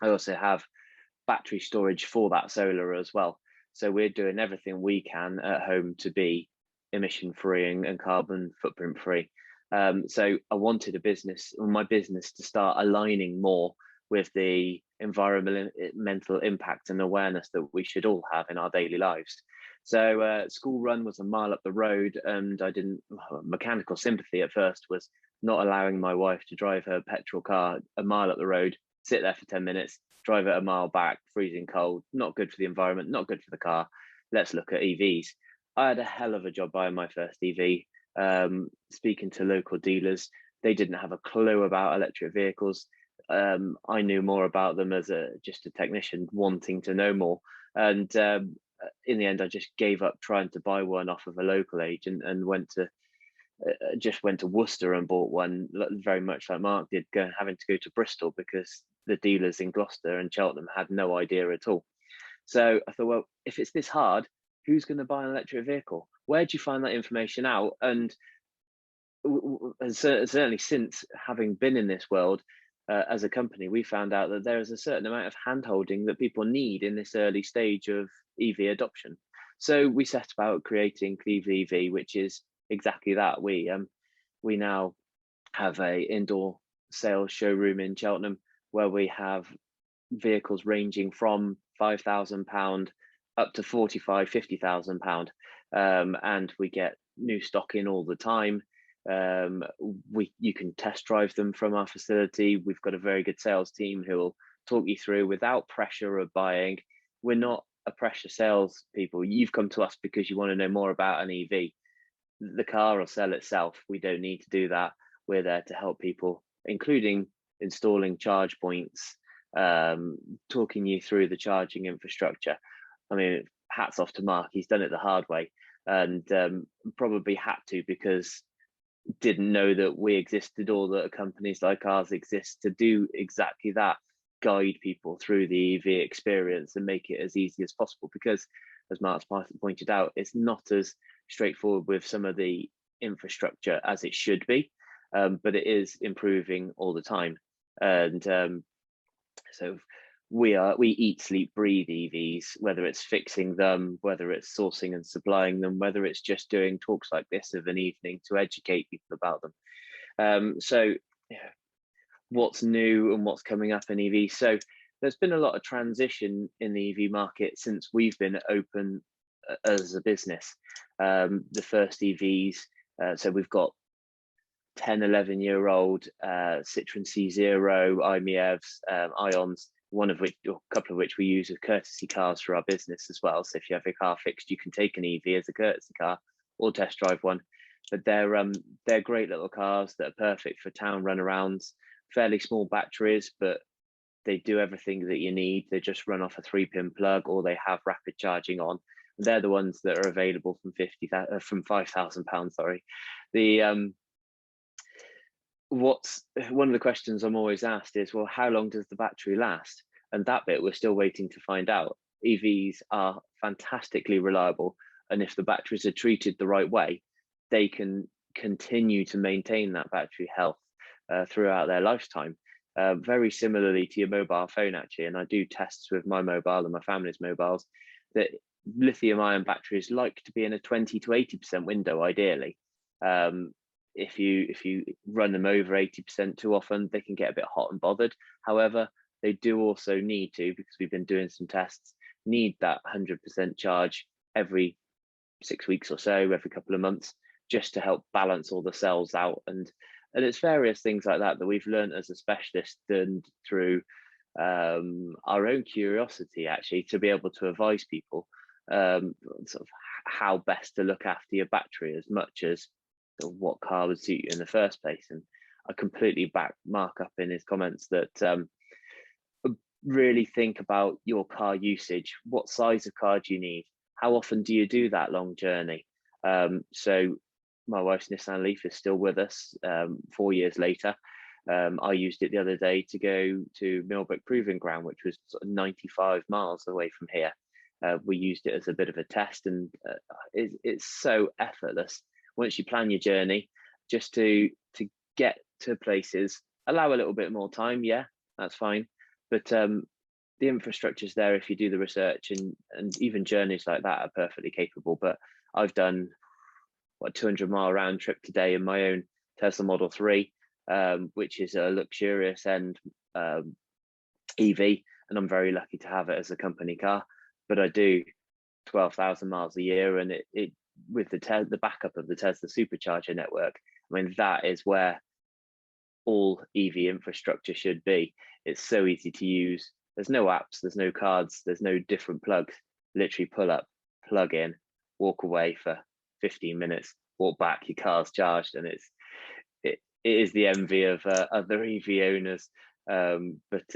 I also have battery storage for that solar as well. So we're doing everything we can at home to be emission free and carbon footprint free. So I wanted my business to start aligning more with the environmental impact and awareness that we should all have in our daily lives. So school run was a mile up the road, and mechanical sympathy at first was not allowing my wife to drive her petrol car a mile up the road, sit there for 10 minutes, drive it a mile back, freezing cold, not good for the environment, not good for the car. let's look at EVs. I had a hell of a job buying my first EV. Speaking to local dealers, they didn't have a clue about electric vehicles. I knew more about them as just a technician wanting to know more. And in the end, I just gave up trying to buy one off of a local agent and went to Worcester and bought one, very much like Mark did, having to go to Bristol because the dealers in Gloucester and Cheltenham had no idea at all. So I thought, well, if it's this hard, who's going to buy an electric vehicle? Where do you find that information out? And certainly since having been in this world as a company, we found out that there is a certain amount of hand-holding that people need in this early stage of EV adoption. So we set about creating Cleevely EV, which is exactly that. We now have a indoor sales showroom in Cheltenham where we have vehicles ranging from £5,000 up to £45,000-50,000, and we get new stock in all the time. You can test drive them from our facility. We've got a very good sales team who will talk you through without pressure of buying. We're not a pressure sales people. You've come to us because you want to know more about an EV. The car will sell itself. We don't need to do that. We're there to help people, including installing charge points, talking you through the charging infrastructure. I mean, hats off to Mark. He's done it the hard way, and probably had to, because didn't know that we existed or that companies like ours exist to do exactly that, guide people through the EV experience and make it as easy as possible. Because as Mark's pointed out, it's not as straightforward with some of the infrastructure as it should be, but it is improving all the time. And so we eat, sleep, breathe EVs, whether it's fixing them, whether it's sourcing and supplying them, whether it's just doing talks like this of an evening to educate people about them. So yeah, what's new and what's coming up in EV? So there's been a lot of transition in the EV market since we've been open as a business. The first EVs, so we've got 10, 11-year-old Citroen C0, IMEVs, Ions, a couple of which we use as courtesy cars for our business as well. So if you have your car fixed, you can take an EV as a courtesy car or test drive one. But they're great little cars that are perfect for town runarounds. Fairly small batteries, but they do everything that you need. They just run off a 3-pin plug, or they have rapid charging on. They're the ones that are available from £5,000. Sorry. One of the questions I'm always asked is, well, how long does the battery last? And that bit we're still waiting to find out. EVs are fantastically reliable, and if the batteries are treated the right way, they can continue to maintain that battery health throughout their lifetime. Very similarly to your mobile phone, actually, and I do tests with my mobile and my family's mobiles, that lithium-ion batteries like to be in a 20 to 80% window, ideally. If you run them over 80% too often, they can get a bit hot and bothered. However, they do also need to, because we've been doing some tests, need that 100% charge every 6 weeks or so, every couple of months, just to help balance all the cells out. And it's various things like that we've learned as a specialist and through our own curiosity, actually, to be able to advise people sort of how best to look after your battery, as much as what car would suit you in the first place. And I completely back Mark up in his comments that really think about your car usage. What size of car do you need? How often do you do that long journey? So my wife's Nissan Leaf is still with us 4 years later. I used it the other day to go to Millbrook Proving Ground, which was sort of 95 miles away from here. We used it as a bit of a test, and it's so effortless. Once you plan your journey, just to get to places, allow a little bit more time, yeah, that's fine. But the infrastructure's there if you do the research, and even journeys like that are perfectly capable. But I've done a 200-mile round trip today in my own Tesla Model 3, which is a luxurious end EV, and I'm very lucky to have it as a company car. But I do 12,000 miles a year, and it with the backup of the Tesla supercharger network, I mean, that is where all EV infrastructure should be. It's so easy to use. There's no apps, there's no cards, there's no different plugs. Literally pull up, plug in, walk away for 15 minutes, walk back, your car's charged, and it is the envy of other EV owners. But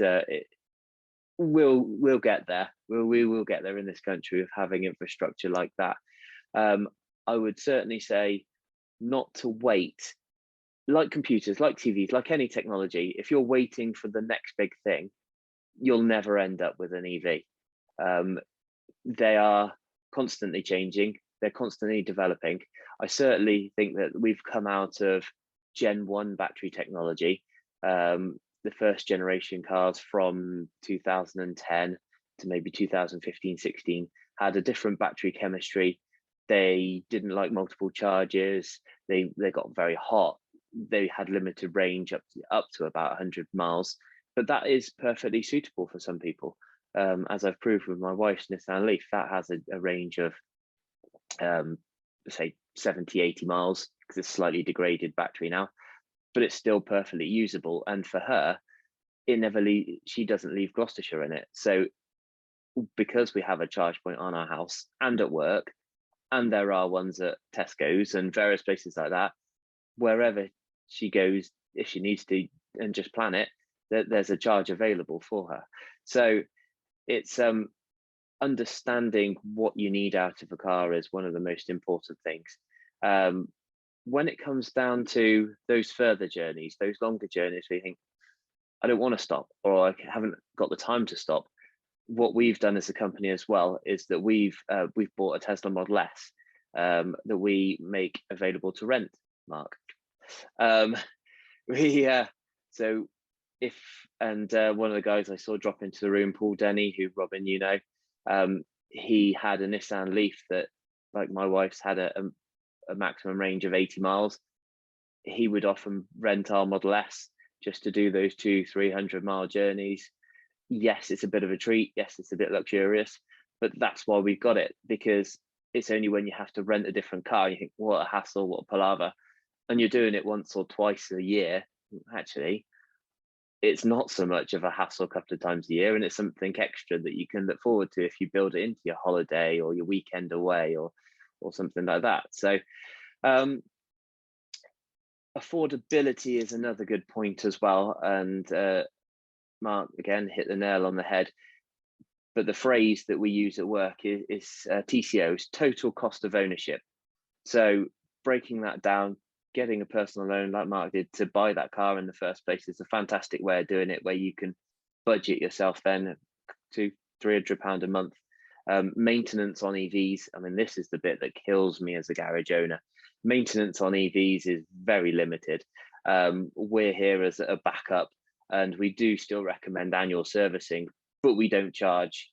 we'll get there. We will get there in this country of having infrastructure like that. I would certainly say not to wait, like computers, like TVs, like any technology. If you're waiting for the next big thing, you'll never end up with an EV. They are constantly changing. They're constantly developing. I certainly think that we've come out of Gen 1 battery technology. The first generation cars from 2010 to maybe 2015, 16 had a different battery chemistry. They didn't like multiple charges. They got very hot. They had limited range up to about 100 miles, but that is perfectly suitable for some people. As I've proved with my wife's Nissan Leaf, that has a range of say 70, 80 miles, because it's slightly degraded battery now, but it's still perfectly usable. And for her, she doesn't leave Gloucestershire in it. So because we have a charge point on our house and at work, and there are ones at Tesco's and various places like that, wherever she goes, if she needs to and just plan it, there's a charge available for her. So it's understanding what you need out of a car is one of the most important things. When it comes down to those further journeys, those longer journeys, where you think, I don't want to stop, or I haven't got the time to stop. What we've done as a company as well is that we've bought a Tesla Model S that we make available to rent, Mark. So if, and one of the guys I saw drop into the room, Paul Denny, who Robin, you know, he had a Nissan Leaf that, like my wife's, had a maximum range of 80 miles. He would often rent our Model S just to do those 200-300 mile journeys. Yes, it's a bit of a treat. Yes, it's a bit luxurious, but that's why we've got it, because it's only when you have to rent a different car, you think, what a hassle, what a palaver. And you're doing it once or twice a year. Actually, it's not so much of a hassle a couple of times a year, and it's something extra that you can look forward to if you build it into your holiday or your weekend away or something like that. So affordability is another good point as well. And Mark, again, hit the nail on the head. But the phrase that we use at work is TCOs, total cost of ownership. So breaking that down, getting a personal loan like Mark did to buy that car in the first place is a fantastic way of doing it, where you can budget yourself then £200-300 a month. Maintenance on EVs, I mean, this is the bit that kills me as a garage owner. Maintenance on EVs is very limited. We're here as a backup, and we do still recommend annual servicing, but we don't charge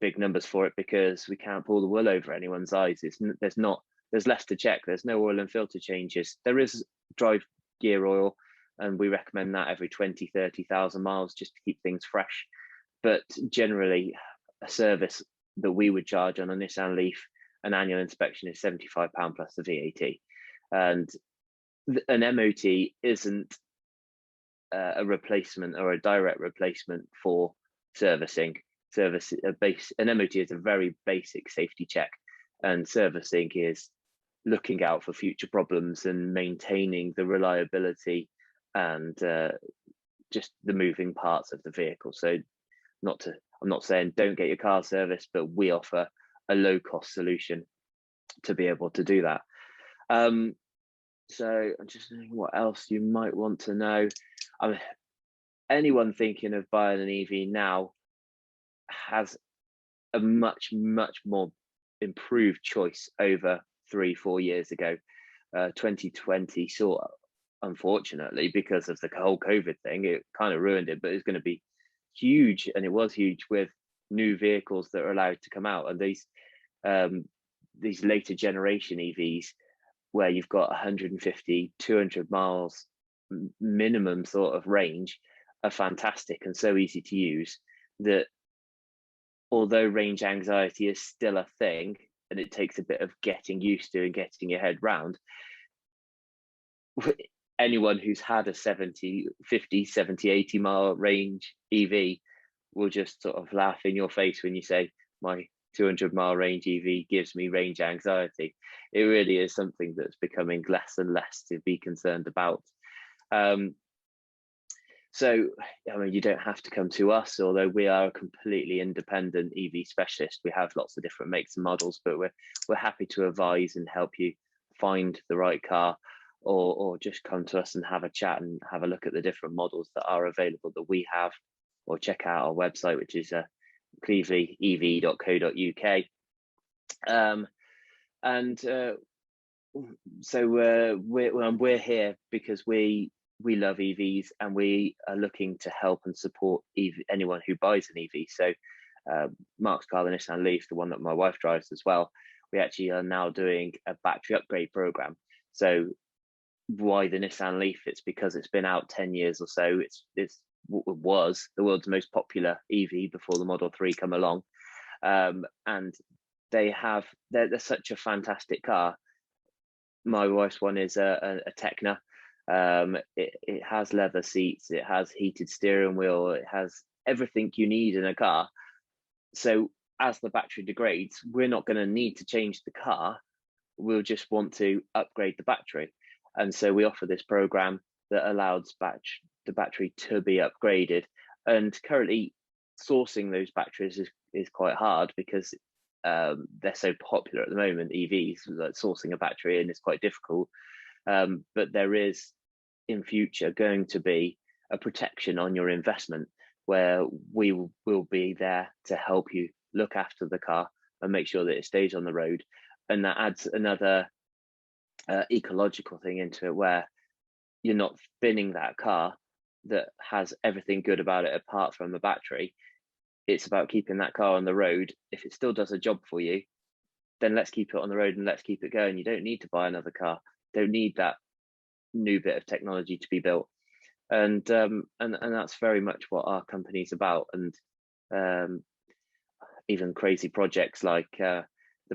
big numbers for it because we can't pull the wool over anyone's eyes. There's less to check. There's no oil and filter changes. There is drive gear oil, and we recommend that every 20-30,000 miles just to keep things fresh. But generally, a service that we would charge on a Nissan Leaf, an annual inspection, is £75 plus the VAT. And an MOT isn't a replacement or a direct replacement for servicing. An MOT is a very basic safety check, and servicing is looking out for future problems and maintaining the reliability and just the moving parts of the vehicle. So I'm not saying don't get your car serviced, but we offer a low cost solution to be able to do that. So I'm just thinking what else you might want to know. I mean, anyone thinking of buying an EV now has a much more improved choice over 3-4 years ago. 2020 saw, unfortunately, because of the whole COVID thing, it kind of ruined it, but it's going to be huge, and it was huge, with new vehicles that are allowed to come out. And these later generation EVs, where you've got 150-200 miles minimum sort of range, are fantastic and so easy to use that, although range anxiety is still a thing and it takes a bit of getting used to and getting your head round, anyone who's had a 50, 70, 80 mile range EV will just sort of laugh in your face when you say, my 200-mile range EV gives me range anxiety. It really is something that's becoming less and less to be concerned about. So, I mean, you don't have to come to us, although we are a completely independent EV specialist. We have lots of different makes and models, but we're happy to advise and help you find the right car, or just come to us and have a chat and have a look at the different models that are available that we have, or check out our website, which is cleevleyev.co.uk. So we're here because we love EVs, and we are looking to help and support anyone who buys an EV. So Marc's car, the Nissan Leaf, the one that my wife drives as well, we actually are now doing a battery upgrade program. So why the Nissan Leaf? It's because it's been out 10 years or so. It was the world's most popular EV before the Model 3 come along, and they're such a fantastic car. My wife's one is a Tecna. It has leather seats, it has heated steering wheel, it has everything you need in a car. So as the battery degrades, we're not going to need to change the car. We'll just want to upgrade the battery. And so we offer this program that allows the battery to be upgraded. And currently sourcing those batteries is quite hard, because they're so popular at the moment, EVs, like sourcing a battery, and it's quite difficult. But there is in future going to be a protection on your investment, where we will be there to help you look after the car and make sure that it stays on the road. And that adds another ecological thing into it, where you're not binning that car that has everything good about it apart from the battery. It's about keeping that car on the road. If it still does a job for you, then let's keep it on the road and let's keep it going. You don't need to buy another car. Don't need that new bit of technology to be built. And that's very much what our company's about. And even crazy projects like the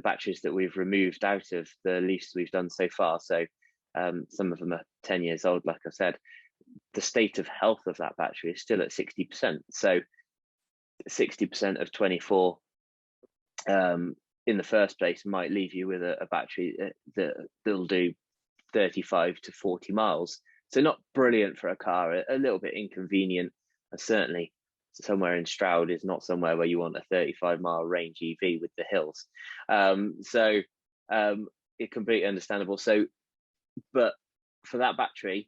batteries that we've removed out of the Leafs we've done so far. So some of them are 10 years old, like I said. The state of health of that battery is still at 60%. So 60% of 24 in the first place might leave you with a battery that'll do 35 to 40 miles. So not brilliant for a car, a little bit inconvenient, and certainly somewhere in Stroud is not somewhere where you want a 35-mile range EV with the hills. So it's completely understandable. So, but for that battery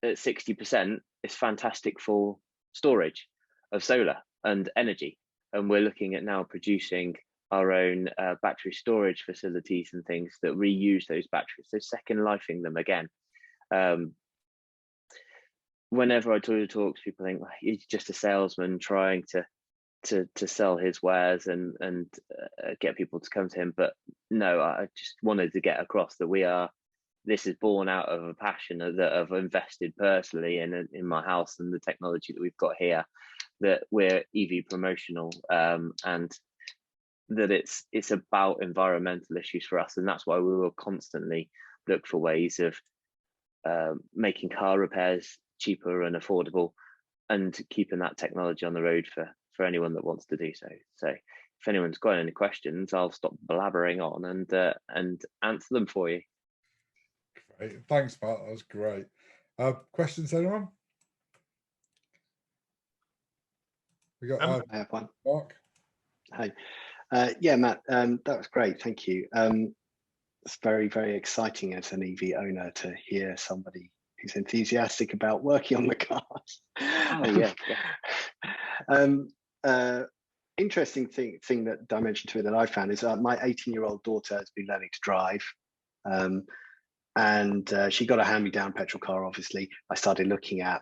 at 60%, it's fantastic for storage of solar and energy. And we're looking at now producing our own battery storage facilities and things that reuse those batteries, so second lifing them again. Whenever I do talks, people think, well, he's just a salesman trying to sell his wares and get people to come to him. But no, I just wanted to get across that this is born out of a passion that I've invested personally in my house and the technology that we've got here, that we're EV promotional, and that it's about environmental issues for us. And that's why we will constantly look for ways of making car repairs cheaper and affordable, and keeping that technology on the road for anyone that wants to do so. So if anyone's got any questions, I'll stop blabbering on and answer them for you. Great. Thanks, Matt. That was great. Questions, anyone? We got I have one. Mark. Hi. Yeah, Matt, that was great. Thank you. It's very, very exciting as an EV owner to hear somebody who's enthusiastic about working on the cars. Oh, yeah. Interesting thing that dimension to it that I found is my 18-year-old daughter has been learning to drive. And she got a hand-me-down petrol car, obviously. I started looking at,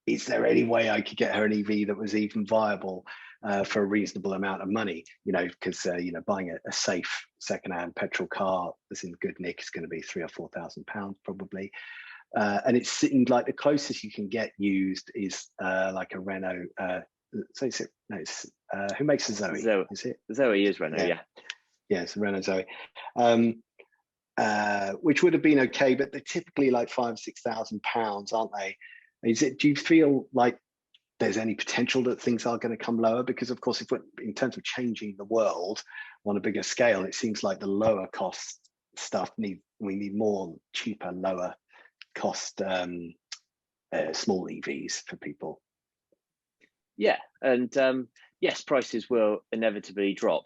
is there any way I could get her an EV that was even viable for a reasonable amount of money? You know, because buying a safe second-hand petrol car that's in good nick is going to be £3,000 or £4,000 probably. And it seemed like the closest you can get used is like a Renault. Who makes a Zoe? Is it Zoe? Is Renault? Yeah. Yeah, it's a Renault Zoe. Which would have been okay, but they're typically like £5,000 or £6,000, aren't they? Do you feel like there's any potential that things are going to come lower, because of course, if we're in terms of changing the world on a bigger scale, it seems like the lower cost stuff we need more cheaper, lower cost small EVs for people. Yeah, and yes, prices will inevitably drop.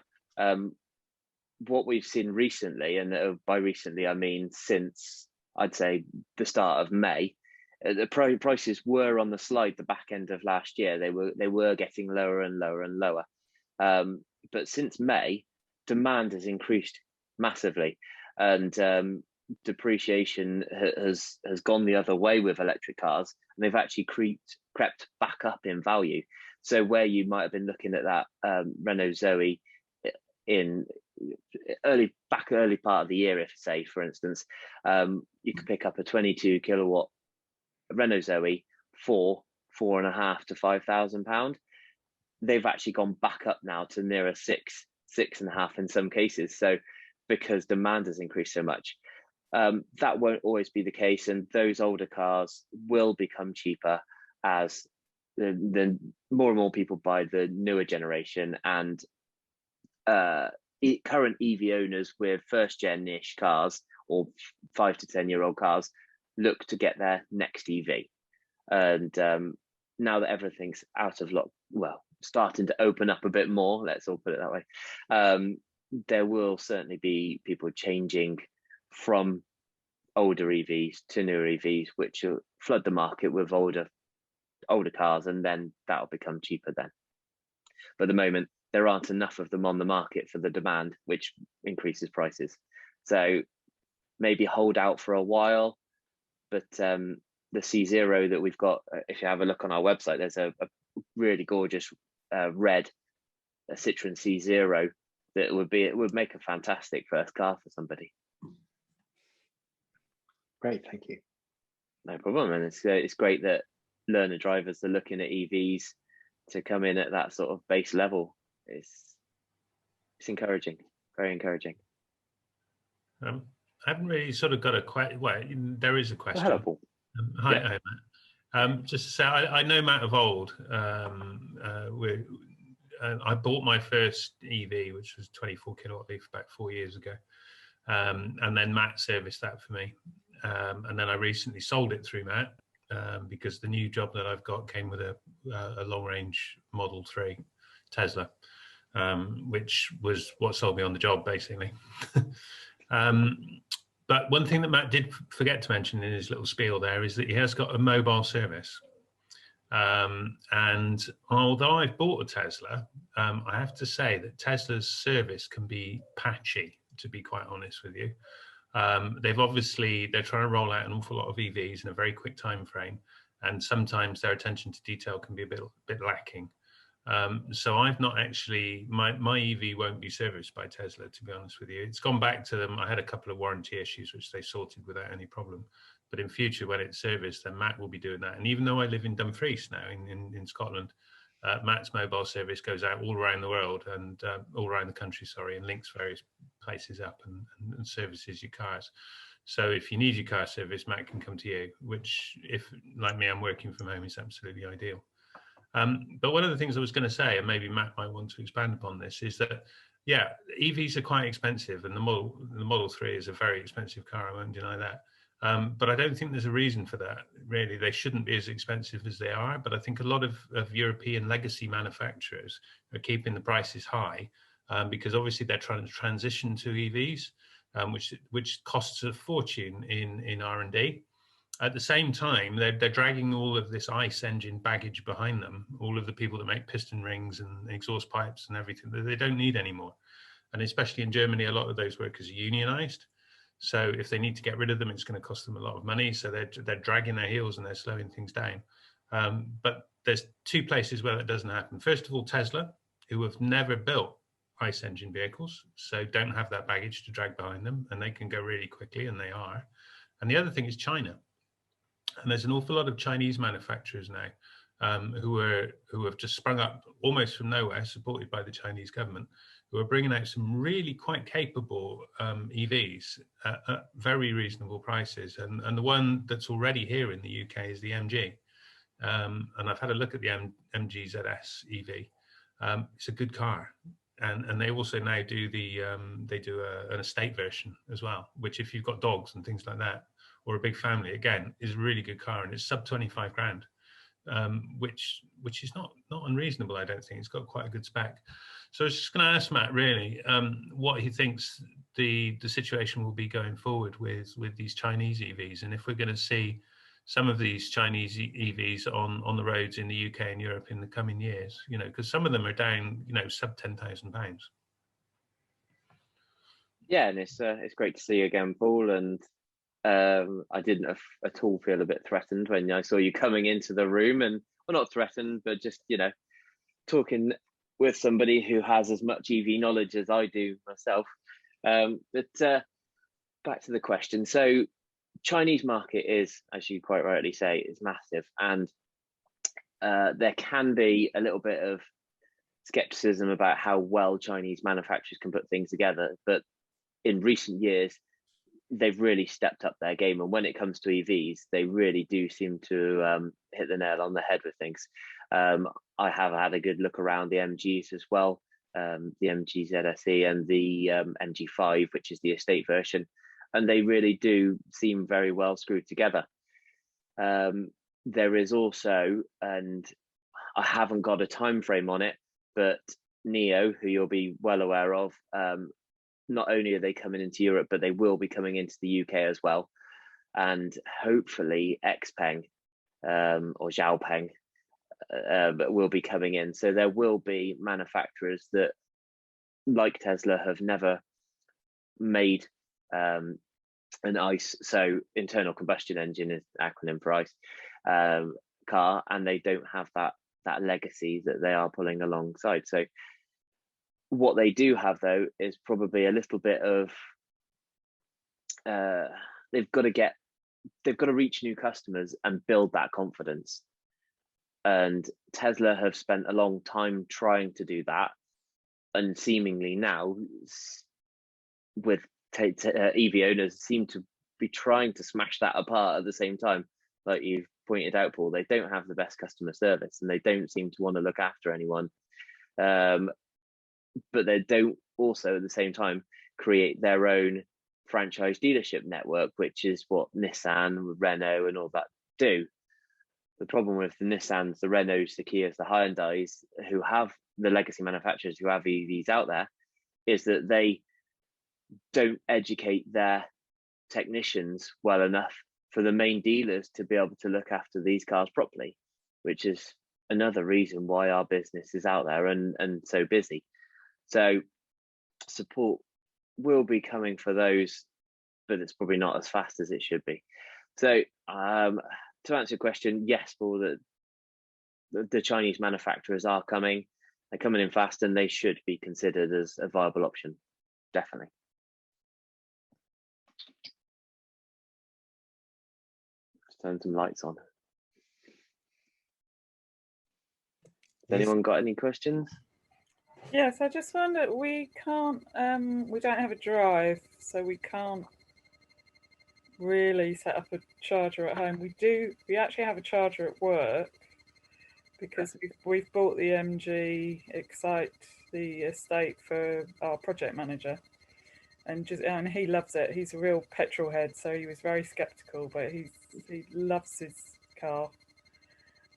What we've seen recently, and by recently I mean since I'd say the start of May, the prices were on the slide the back end of last year. They were getting lower and lower and lower. But since May, demand has increased massively, and depreciation has gone the other way with electric cars, and they've actually crept back up in value. So where you might have been looking at that Renault Zoe in early part of the year, if say for instance, you could pick up a 22 kilowatt Renault Zoe for £4,500 to £5,000. They've actually gone back up now to nearer six and a half in some cases. So because demand has increased so much, that won't always be the case, and those older cars will become cheaper as the more and more people buy the newer generation, and current EV owners with first gen-ish cars or 5 to 10 year old cars look to get their next EV. And now that everything's out of starting to open up a bit more, let's all put it that way, there will certainly be people changing from older EVs to newer EVs, which will flood the market with older cars, and then that'll become cheaper then. But at the moment, there aren't enough of them on the market for the demand, which increases prices. So maybe hold out for a while, but the C0 that we've got, if you have a look on our website, there's a really gorgeous red Citroen C0 that would make a fantastic first car for somebody. Great, thank you. No problem, and it's great that learner drivers are looking at EVs to come in at that sort of base level. It's encouraging, very encouraging. I haven't really sort of got a question. Well, there is a question. Hello, Paul. Hi, Yeah. hi, Matt. Just to say, I know Matt of old. I bought my first EV, which was 24 kilowatt leaf, about 4 years ago, and then Matt serviced that for me, and then I recently sold it through Matt because the new job that I've got came with a long-range Model 3 Tesla, which was what sold me on the job, basically. But one thing that Matt did forget to mention in his little spiel there is that he has got a mobile service. And although I've bought a Tesla, I have to say that Tesla's service can be patchy, to be quite honest with you. They're trying to roll out an awful lot of EVs in a very quick time frame, and sometimes their attention to detail can be a bit lacking. So I've not actually, my EV won't be serviced by Tesla, to be honest with you. It's gone back to them. I had a couple of warranty issues, which they sorted without any problem. But in future, when it's serviced, then Matt will be doing that. And even though I live in Dumfries now in Scotland, Matt's mobile service goes out all around the world and all around the country, and links various places up and services your cars. So if you need your car service, Matt can come to you, which, if like me, I'm working from home, is absolutely ideal. But one of the things I was going to say, and maybe Matt might want to expand upon this, is that, yeah, EVs are quite expensive, and the Model 3 is a very expensive car. I won't deny that. But I don't think there's a reason for that, really. They shouldn't be as expensive as they are, but I think a lot of European legacy manufacturers are keeping the prices high because obviously they're trying to transition to EVs, which costs a fortune in R&D. At the same time, they're dragging all of this ICE engine baggage behind them, all of the people that make piston rings and exhaust pipes and everything that they don't need anymore. And especially in Germany, a lot of those workers are unionized. So if they need to get rid of them, it's going to cost them a lot of money. So they're dragging their heels and they're slowing things down. But there's two places where that doesn't happen. First of all, Tesla, who have never built ICE engine vehicles, so don't have that baggage to drag behind them, and they can go really quickly, and they are. And the other thing is China. And there's an awful lot of Chinese manufacturers now who have just sprung up almost from nowhere, supported by the Chinese government, who are bringing out some really quite capable EVs at very reasonable prices. And the one that's already here in the UK is the MG. and I've had a look at the MG ZS EV. It's a good car, and they also now do an estate version as well, which if you've got dogs and things like that, or a big family, again, is a really good car, and it's sub 25 grand, which is not unreasonable. I don't think it's got quite a good spec. So I was just going to ask Matt really what he thinks the situation will be going forward with these Chinese EVs, and if we're going to see some of these Chinese EVs on the roads in the UK and Europe in the coming years, you know, because some of them are down, you know, sub £10,000. Yeah, and it's great to see you again, Paul. And I didn't at all feel a bit threatened when I saw you coming into the room, and well, not threatened, but just, you know, talking with somebody who has as much EV knowledge as I do myself. But back to the question. So Chinese market is, as you quite rightly say, is massive, and there can be a little bit of skepticism about how well Chinese manufacturers can put things together. But in recent years, they've really stepped up their game, and when it comes to EVs, they really do seem to hit the nail on the head with things. I have had a good look around the MGs as well, the MG ZSE and the MG5, which is the estate version, and they really do seem very well screwed together. There is also, and I haven't got a time frame on it, but NIO, who you'll be well aware of, not only are they coming into Europe, but they will be coming into the UK as well. And hopefully XPeng or Xiaopeng will be coming in. So there will be manufacturers that, like Tesla, have never made an ICE, so internal combustion engine is acronym for ICE, car, and they don't have that legacy that they are pulling alongside. So what they do have, though, is probably a little bit of they've got to reach new customers and build that confidence. And Tesla have spent a long time trying to do that, and seemingly now, with EV owners, seem to be trying to smash that apart at the same time. Like you've pointed out, Paul, they don't have the best customer service, and they don't seem to want to look after anyone. But they don't also at the same time create their own franchise dealership network, which is what Nissan, Renault and all that do. The problem with the Nissans, the Renaults, the Kias, the Hyundais, who have the legacy manufacturers who have EVs out there, is that they don't educate their technicians well enough for the main dealers to be able to look after these cars properly, which is another reason why our business is out there and so busy. So support will be coming for those, but it's probably not as fast as it should be. So to answer your question, yes, Paul, the Chinese manufacturers are coming. They're coming in fast, and they should be considered as a viable option, definitely. Let's turn some lights on. Has anyone got any questions? Yes, I just wonder, we can't, we don't have a drive, so we can't really set up a charger at home. We actually have a charger at work, because we've bought the MG Excite, the estate, for our project manager, and he loves it. He's a real petrol head, so he was very skeptical, but he loves his car.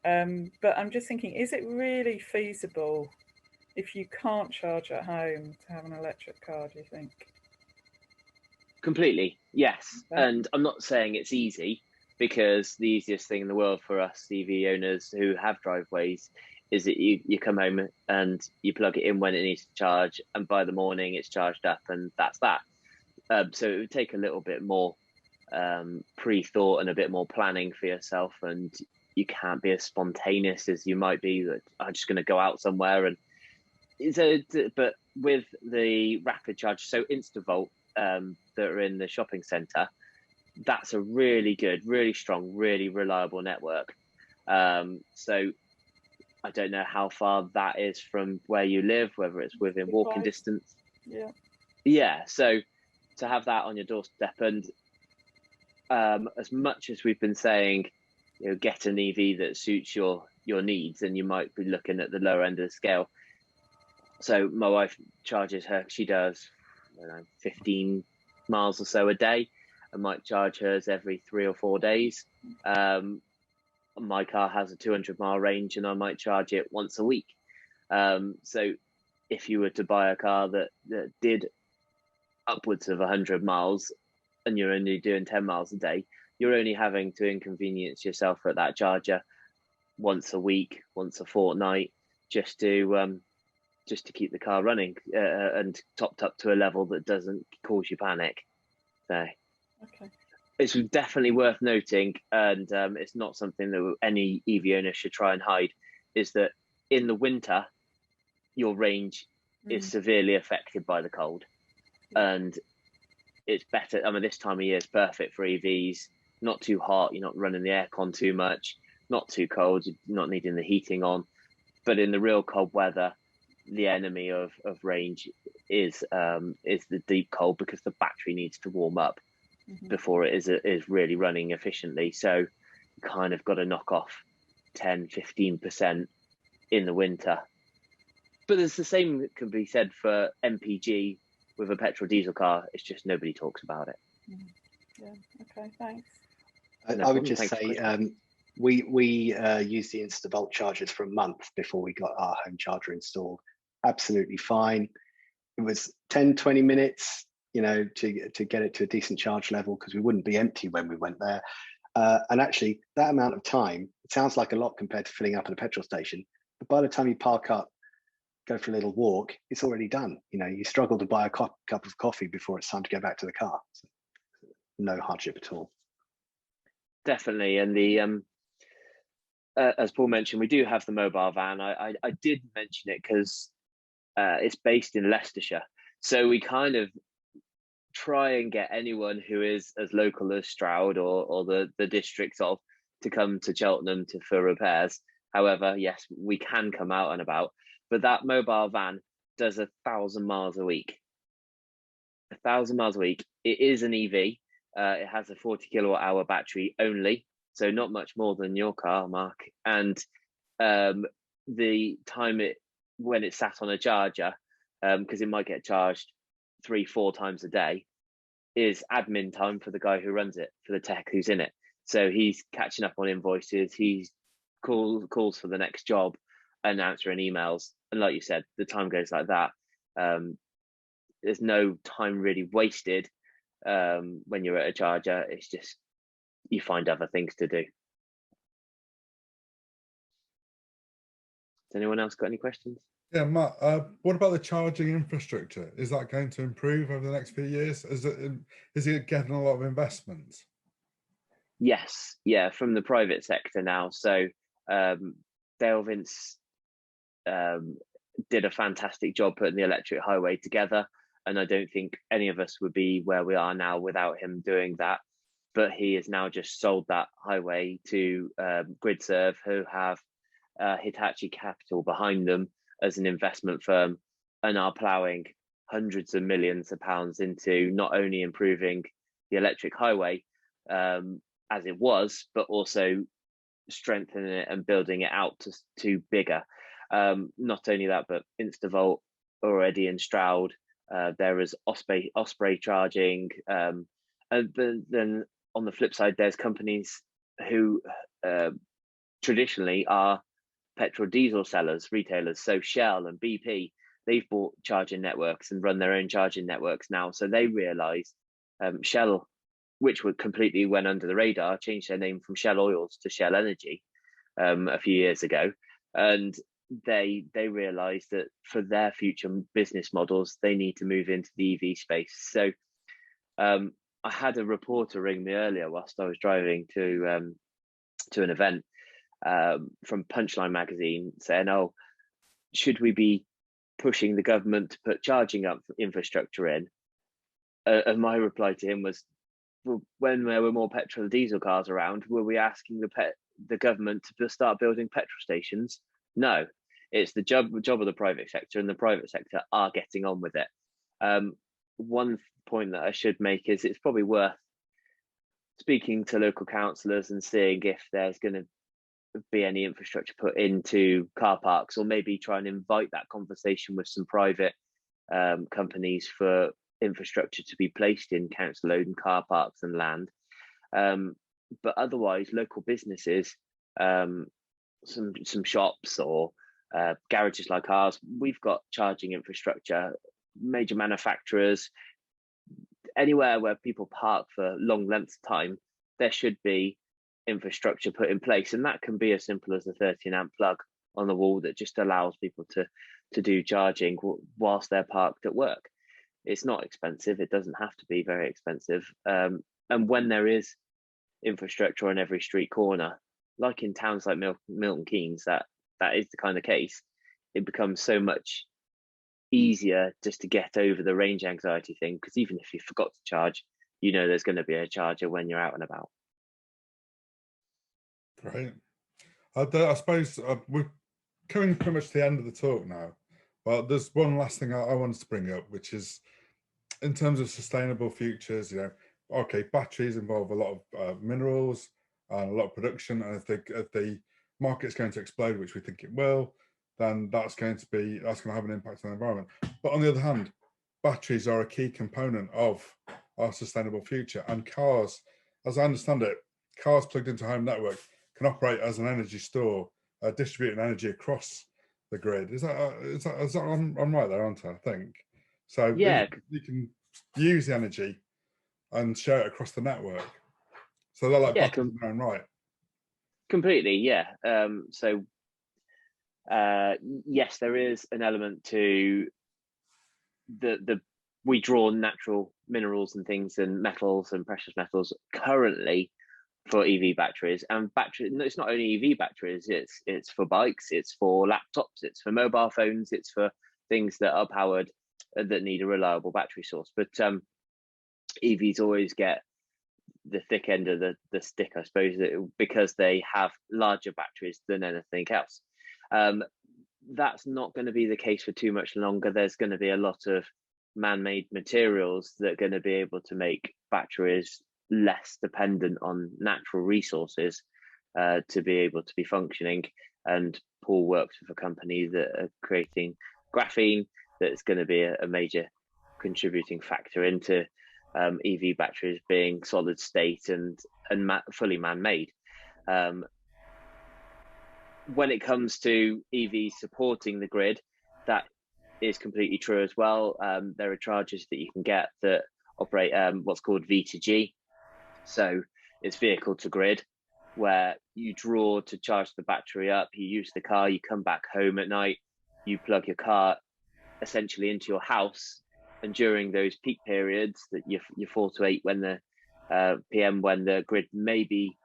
But I'm just thinking, is it really feasible, if you can't charge at home, to have an electric car, do you think? Completely, yes. Okay. And I'm not saying it's easy, because the easiest thing in the world for us EV owners who have driveways is that you come home and you plug it in when it needs to charge, and by the morning it's charged up, and that's that. So it would take a little bit more pre-thought and a bit more planning for yourself, and you can't be as spontaneous as you might be, that I'm just going to go out somewhere. And but with the rapid charge, so InstaVolt, that are in the shopping centre, that's a really good, really strong, really reliable network. So I don't know how far that is from where you live, whether it's within walking distance. Yeah, so to have that on your doorstep, and as much as we've been saying get an EV that suits your needs, and you might be looking at the lower end of the scale. So my wife charges her, she does 15 miles or so a day. I might charge hers every 3 or 4 days. My car has a 200-mile range, and I might charge it once a week. So if you were to buy a car that did upwards of 100 miles and you're only doing 10 miles a day, you're only having to inconvenience yourself at that charger once a week, once a fortnight, just to keep the car running and topped up to a level that doesn't cause you panic. So Okay. it's definitely worth noting, and it's not something that any EV owner should try and hide, is that in the winter, your range is severely affected by the cold. And it's better, I mean, this time of year is perfect for EVs, not too hot, you're not running the aircon too much, not too cold, you're not needing the heating on. But in the real cold weather, the enemy of range is the deep cold, because the battery needs to warm up before it is really running efficiently. So you kind of got to knock off 10-15% in the winter. But it's the same that can be said for MPG with a petrol diesel car. It's just nobody talks about it. Yeah. Okay. Thanks. I would just say we used the Instavolt chargers for a month before we got our home charger installed. Absolutely fine. It was 10-20 minutes, to get it to a decent charge level, because we wouldn't be empty when we went there. And actually, that amount of time, it sounds like a lot compared to filling up at a petrol station, but by the time you park up, go for a little walk, it's already done. You struggle to buy a cup of coffee before it's time to go back to the car. So, no hardship at all. Definitely. And the as Paul mentioned, we do have the mobile van. I did mention it because it's based in Leicestershire, so we kind of try and get anyone who is as local as Stroud or the districts of to come to Cheltenham for repairs. However, yes, we can come out and about, but that mobile van does 1,000 miles a week. 1,000 miles a week. It is an EV. It has a 40 kilowatt hour battery only, so not much more than your car, Mark. And the time when it's sat on a charger, because it might get charged 3-4 times a day, is admin time for the guy who runs it, for the tech who's in it. So he's catching up on invoices, he's calls for the next job and answering emails. And like you said, the time goes like that. There's no time really wasted when you're at a charger. It's just you find other things to do. Has anyone else got any questions? Yeah, Matt, what about the charging infrastructure? Is that going to improve over the next few years? Is it getting a lot of investment? Yes, yeah, from the private sector now. So Dale Vince did a fantastic job putting the electric highway together, and I don't think any of us would be where we are now without him doing that. But he has now just sold that highway to Cllr, who have Hitachi Capital behind them as an investment firm, and are ploughing hundreds of millions of pounds into not only improving the electric highway as it was, but also strengthening it and building it out to bigger. Not only that, but Instavolt already in Stroud. There is Osprey charging, and then on the flip side, there's companies who traditionally are petrol diesel sellers, retailers. So Shell and BP, they've bought charging networks and run their own charging networks now. So they realise Shell, which completely went under the radar, changed their name from Shell Oils to Shell Energy a few years ago, and they realised that for their future business models, they need to move into the EV space. So I had a reporter ring me earlier whilst I was driving to an event from Punchline magazine saying, "Oh, should we be pushing the government to put charging up infrastructure in?" And my reply to him was, well, when there were more petrol and diesel cars around, were we asking the government to start building petrol stations? No, it's the job of the private sector, and the private sector are getting on with it. One point that I should make is it's probably worth speaking to local councillors and seeing if there's going to be any infrastructure put into car parks, or maybe try and invite that conversation with some private companies for infrastructure to be placed in council-owned car parks and land. But otherwise, local businesses, some shops or garages like ours, we've got charging infrastructure. Major manufacturers, anywhere where people park for long lengths of time, there should be infrastructure put in place, and that can be as simple as a 13 amp plug on the wall that just allows people to do charging whilst they're parked at work. It's not expensive. It doesn't have to be very expensive. And when there is infrastructure on every street corner, like in towns like Milton Keynes, that is the kind of case, it becomes so much easier just to get over the range anxiety thing, because even if you forgot to charge, you know there's going to be a charger when you're out and about. Great. I suppose we're coming pretty much to the end of the talk now, but there's one last thing I wanted to bring up, which is in terms of sustainable futures. Okay, batteries involve a lot of minerals and a lot of production, and if the market's going to explode, which we think it will, then that's going to have an impact on the environment. But on the other hand, batteries are a key component of our sustainable future, and cars, as I understand it, cars plugged into a home network can operate as an energy store, distributing energy across the grid. Is that I'm right there, aren't I? I think so. Yeah, you can use the energy and share it across the network. So they're like batteries in their own right. Completely, yeah. Yes, there is an element to we draw natural minerals and things and metals and precious metals currently for EV batteries, and it's not only EV batteries, it's for bikes, it's for laptops, it's for mobile phones, it's for things that are powered that need a reliable battery source. But EVs always get the thick end of the stick, I suppose, because they have larger batteries than anything else. That's not going to be the case for too much longer. There's going to be a lot of man-made materials that are going to be able to make batteries less dependent on natural resources to be able to be functioning. And Paul works with a company that are creating graphene that's going to be a major contributing factor into EV batteries being solid state and fully man-made. When it comes to EVs supporting the grid, that is completely true as well. There are chargers that you can get that operate what's called V2G. So it's vehicle to grid, where you draw to charge the battery up, you use the car, you come back home at night, you plug your car essentially into your house, and during those peak periods, that your 4 to 8 when the PM, when the grid maybe,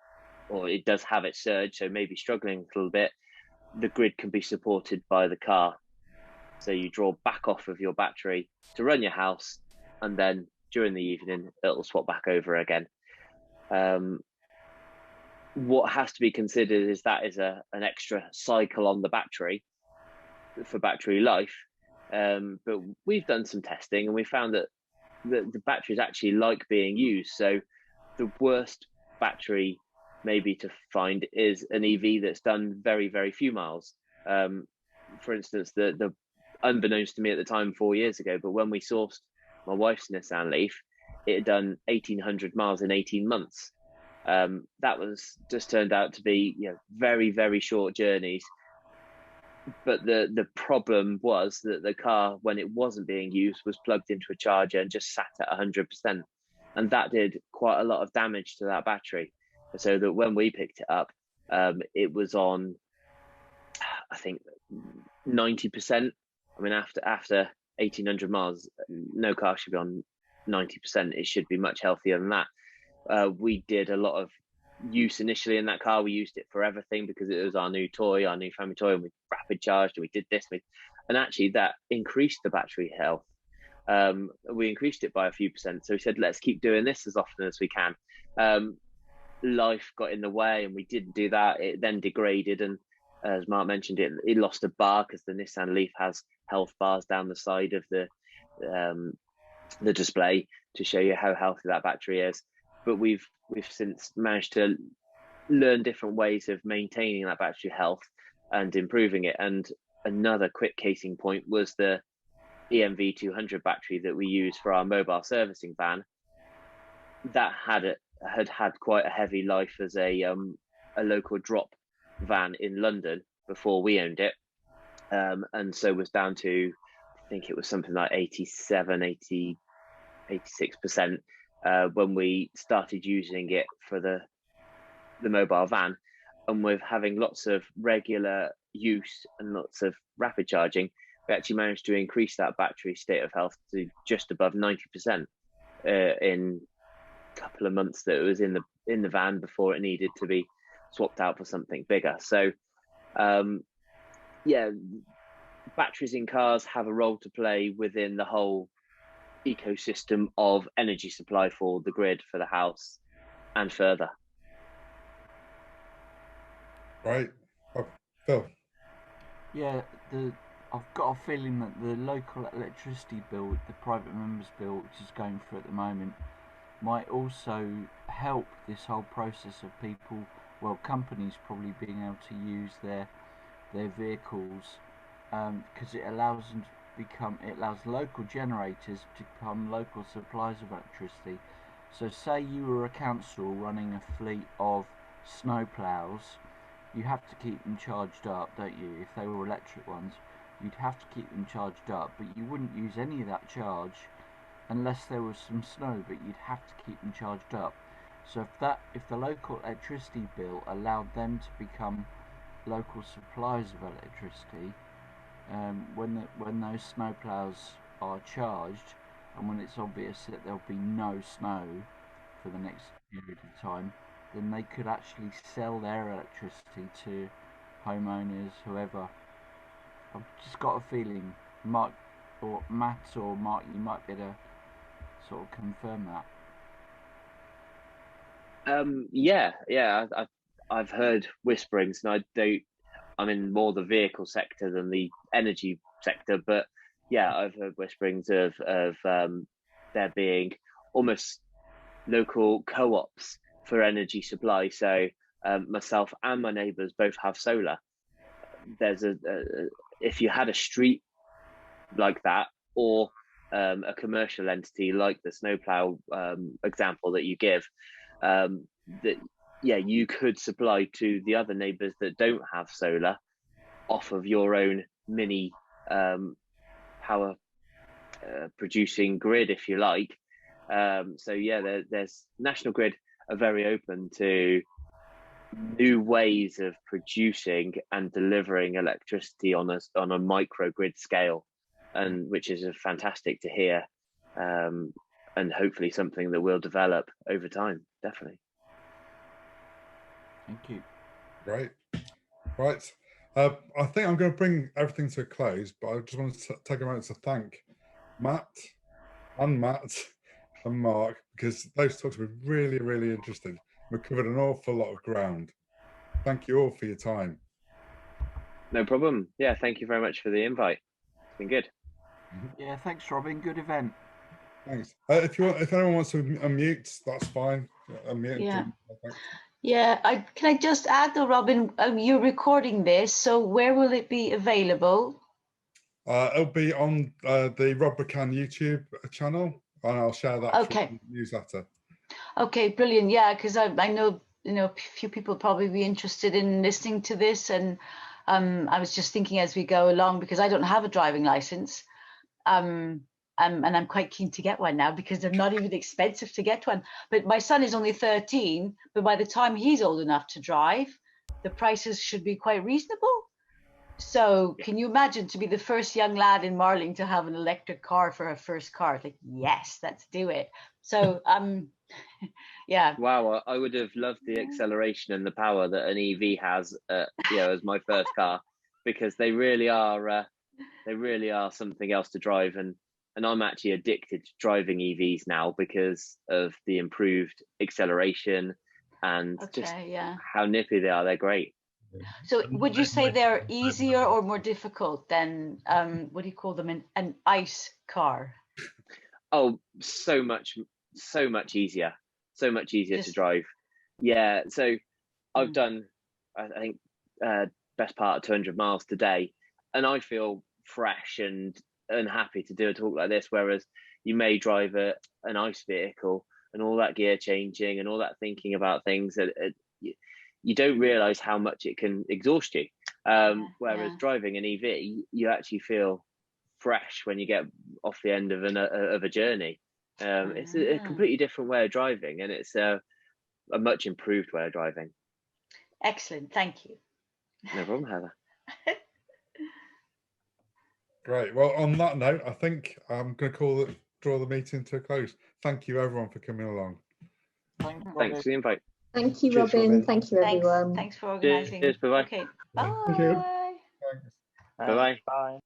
or it does have its surge, so maybe struggling a little bit, the grid can be supported by the car. So you draw back off of your battery to run your house, and then during the evening, it'll swap back over again. What has to be considered is that is an extra cycle on the battery for battery life. But we've done some testing and we found that the batteries actually like being used. So the worst battery maybe to find is an EV that's done very, very few miles. For instance, the unbeknownst to me at the time 4 years ago, but when we sourced my wife's Nissan Leaf, it had done 1,800 miles in 18 months. That was just turned out to be very, very short journeys. But the problem was that the car, when it wasn't being used, was plugged into a charger and just sat at 100%. And that did quite a lot of damage to that battery. So that when we picked it up, it was on, I think, 90%. I mean, after 1,800 miles, no car should be on 90%. It should be much healthier than that. We did a lot of use initially in that car. We used it for everything because it was our new toy, our new family toy, and we rapid charged and we did this. And actually that increased the battery health. We increased it by a few percent. So we said, let's keep doing this as often as we can. Life got in the way and we didn't do that. It then degraded, and as Mark mentioned, it lost a bar because the Nissan Leaf has health bars down the side of the display to show you how healthy that battery is. but we've since managed to learn different ways of maintaining that battery health and improving it. And another quick casing point was the EMV 200 battery that we use for our mobile servicing van. That had quite a heavy life as a local drop van in London before we owned it, and so was down to, I think it was something like 86% when we started using it for the mobile van. And with having lots of regular use and lots of rapid charging, we actually managed to increase that battery state of health to just above 90% in a couple of months that it was in the van before it needed to be swapped out for something bigger. So yeah, batteries in cars have a role to play within the whole ecosystem of energy supply for the grid, for the house, and further. Right. Oh, Phil. Yeah, I've got a feeling that the local electricity bill, the private members bill, which is going through at the moment, might also help this whole process of people, well, companies probably being able to use their vehicles, because it allows them to it allows local generators to become local suppliers of electricity. So say you were a council running a fleet of snowplows, you have to keep them charged up, don't you? If they were electric ones, you'd have to keep them charged up, but you wouldn't use any of that charge unless there was some snow, but you'd have to keep them charged up. So if the local electricity bill allowed them to become local suppliers of electricity, when those snowplows are charged, and when it's obvious that there'll be no snow for the next period of time, then they could actually sell their electricity to homeowners, whoever. I've just got a feeling, Mark or Matt or Mark, you might be able to sort of confirm that. I've heard whisperings, and I'm in more the vehicle sector than the energy sector, but yeah, I've heard whisperings of there being almost local co-ops for energy supply. So myself and my neighbours both have solar. There's if you had a street like that, or a commercial entity like the snowplow example that you give, that you could supply to the other neighbours that don't have solar off of your own mini power producing grid, if you like. So yeah, there's National Grid are very open to new ways of producing and delivering electricity on a microgrid scale, and which is fantastic to hear, and hopefully something that will develop over time. Definitely. Thank you. Right. I think I'm going to bring everything to a close, but I just want to take a moment to thank Matt and Mark, because those talks were really, really interesting. We covered an awful lot of ground. Thank you all for your time. No problem. Yeah, thank you very much for the invite. It's been good. Yeah, thanks, Robin. Good event. Thanks. If anyone wants to unmute, that's fine. Unmute. Yeah. Yeah. Can I just add though, Robin? You're recording this, so where will it be available? It'll be on the Rodborough CAN YouTube channel, and I'll share that through the newsletter. Okay, brilliant. Yeah, because I know a few people probably be interested in listening to this, and I was just thinking as we go along, because I don't have a driving license, and I'm quite keen to get one now, because they're not even expensive to get one. But my son is only 13, but by the time he's old enough to drive, the prices should be quite reasonable. So can you imagine to be the first young lad in Marling to have an electric car for a first car? It's like, yes, let's do it. So yeah. Wow, I would have loved the acceleration and the power that an EV has, as my first car, because they really are something else to drive. And I'm actually addicted to driving EVs now because of the improved acceleration and just how nippy they are. They're great. So would you say they're easier or more difficult than, what do you call them, an ICE car? Oh, so much easier. so much easier to Just- drive. Yeah, so I've done, I think, best part of 200 miles today, and I feel fresh and happy to do a talk like this, whereas you may drive an ICE vehicle and all that gear changing and all that thinking about things, you don't realize how much it can exhaust you. Whereas driving an EV, you actually feel fresh when you get off the end of a journey. It's a completely different way of driving, and it's a much improved way of driving. Excellent, thank you. No problem, Heather. Great. Well, on that note, I think I'm going to draw the meeting to a close. Thank you, everyone, for coming along. Thanks, Thanks for the invite. Thank you, Cheers, Robin. Thank you, everyone. Thanks for organising. Cheers, bye-bye. Okay, Thank bye. Thanks. Bye-bye. Bye.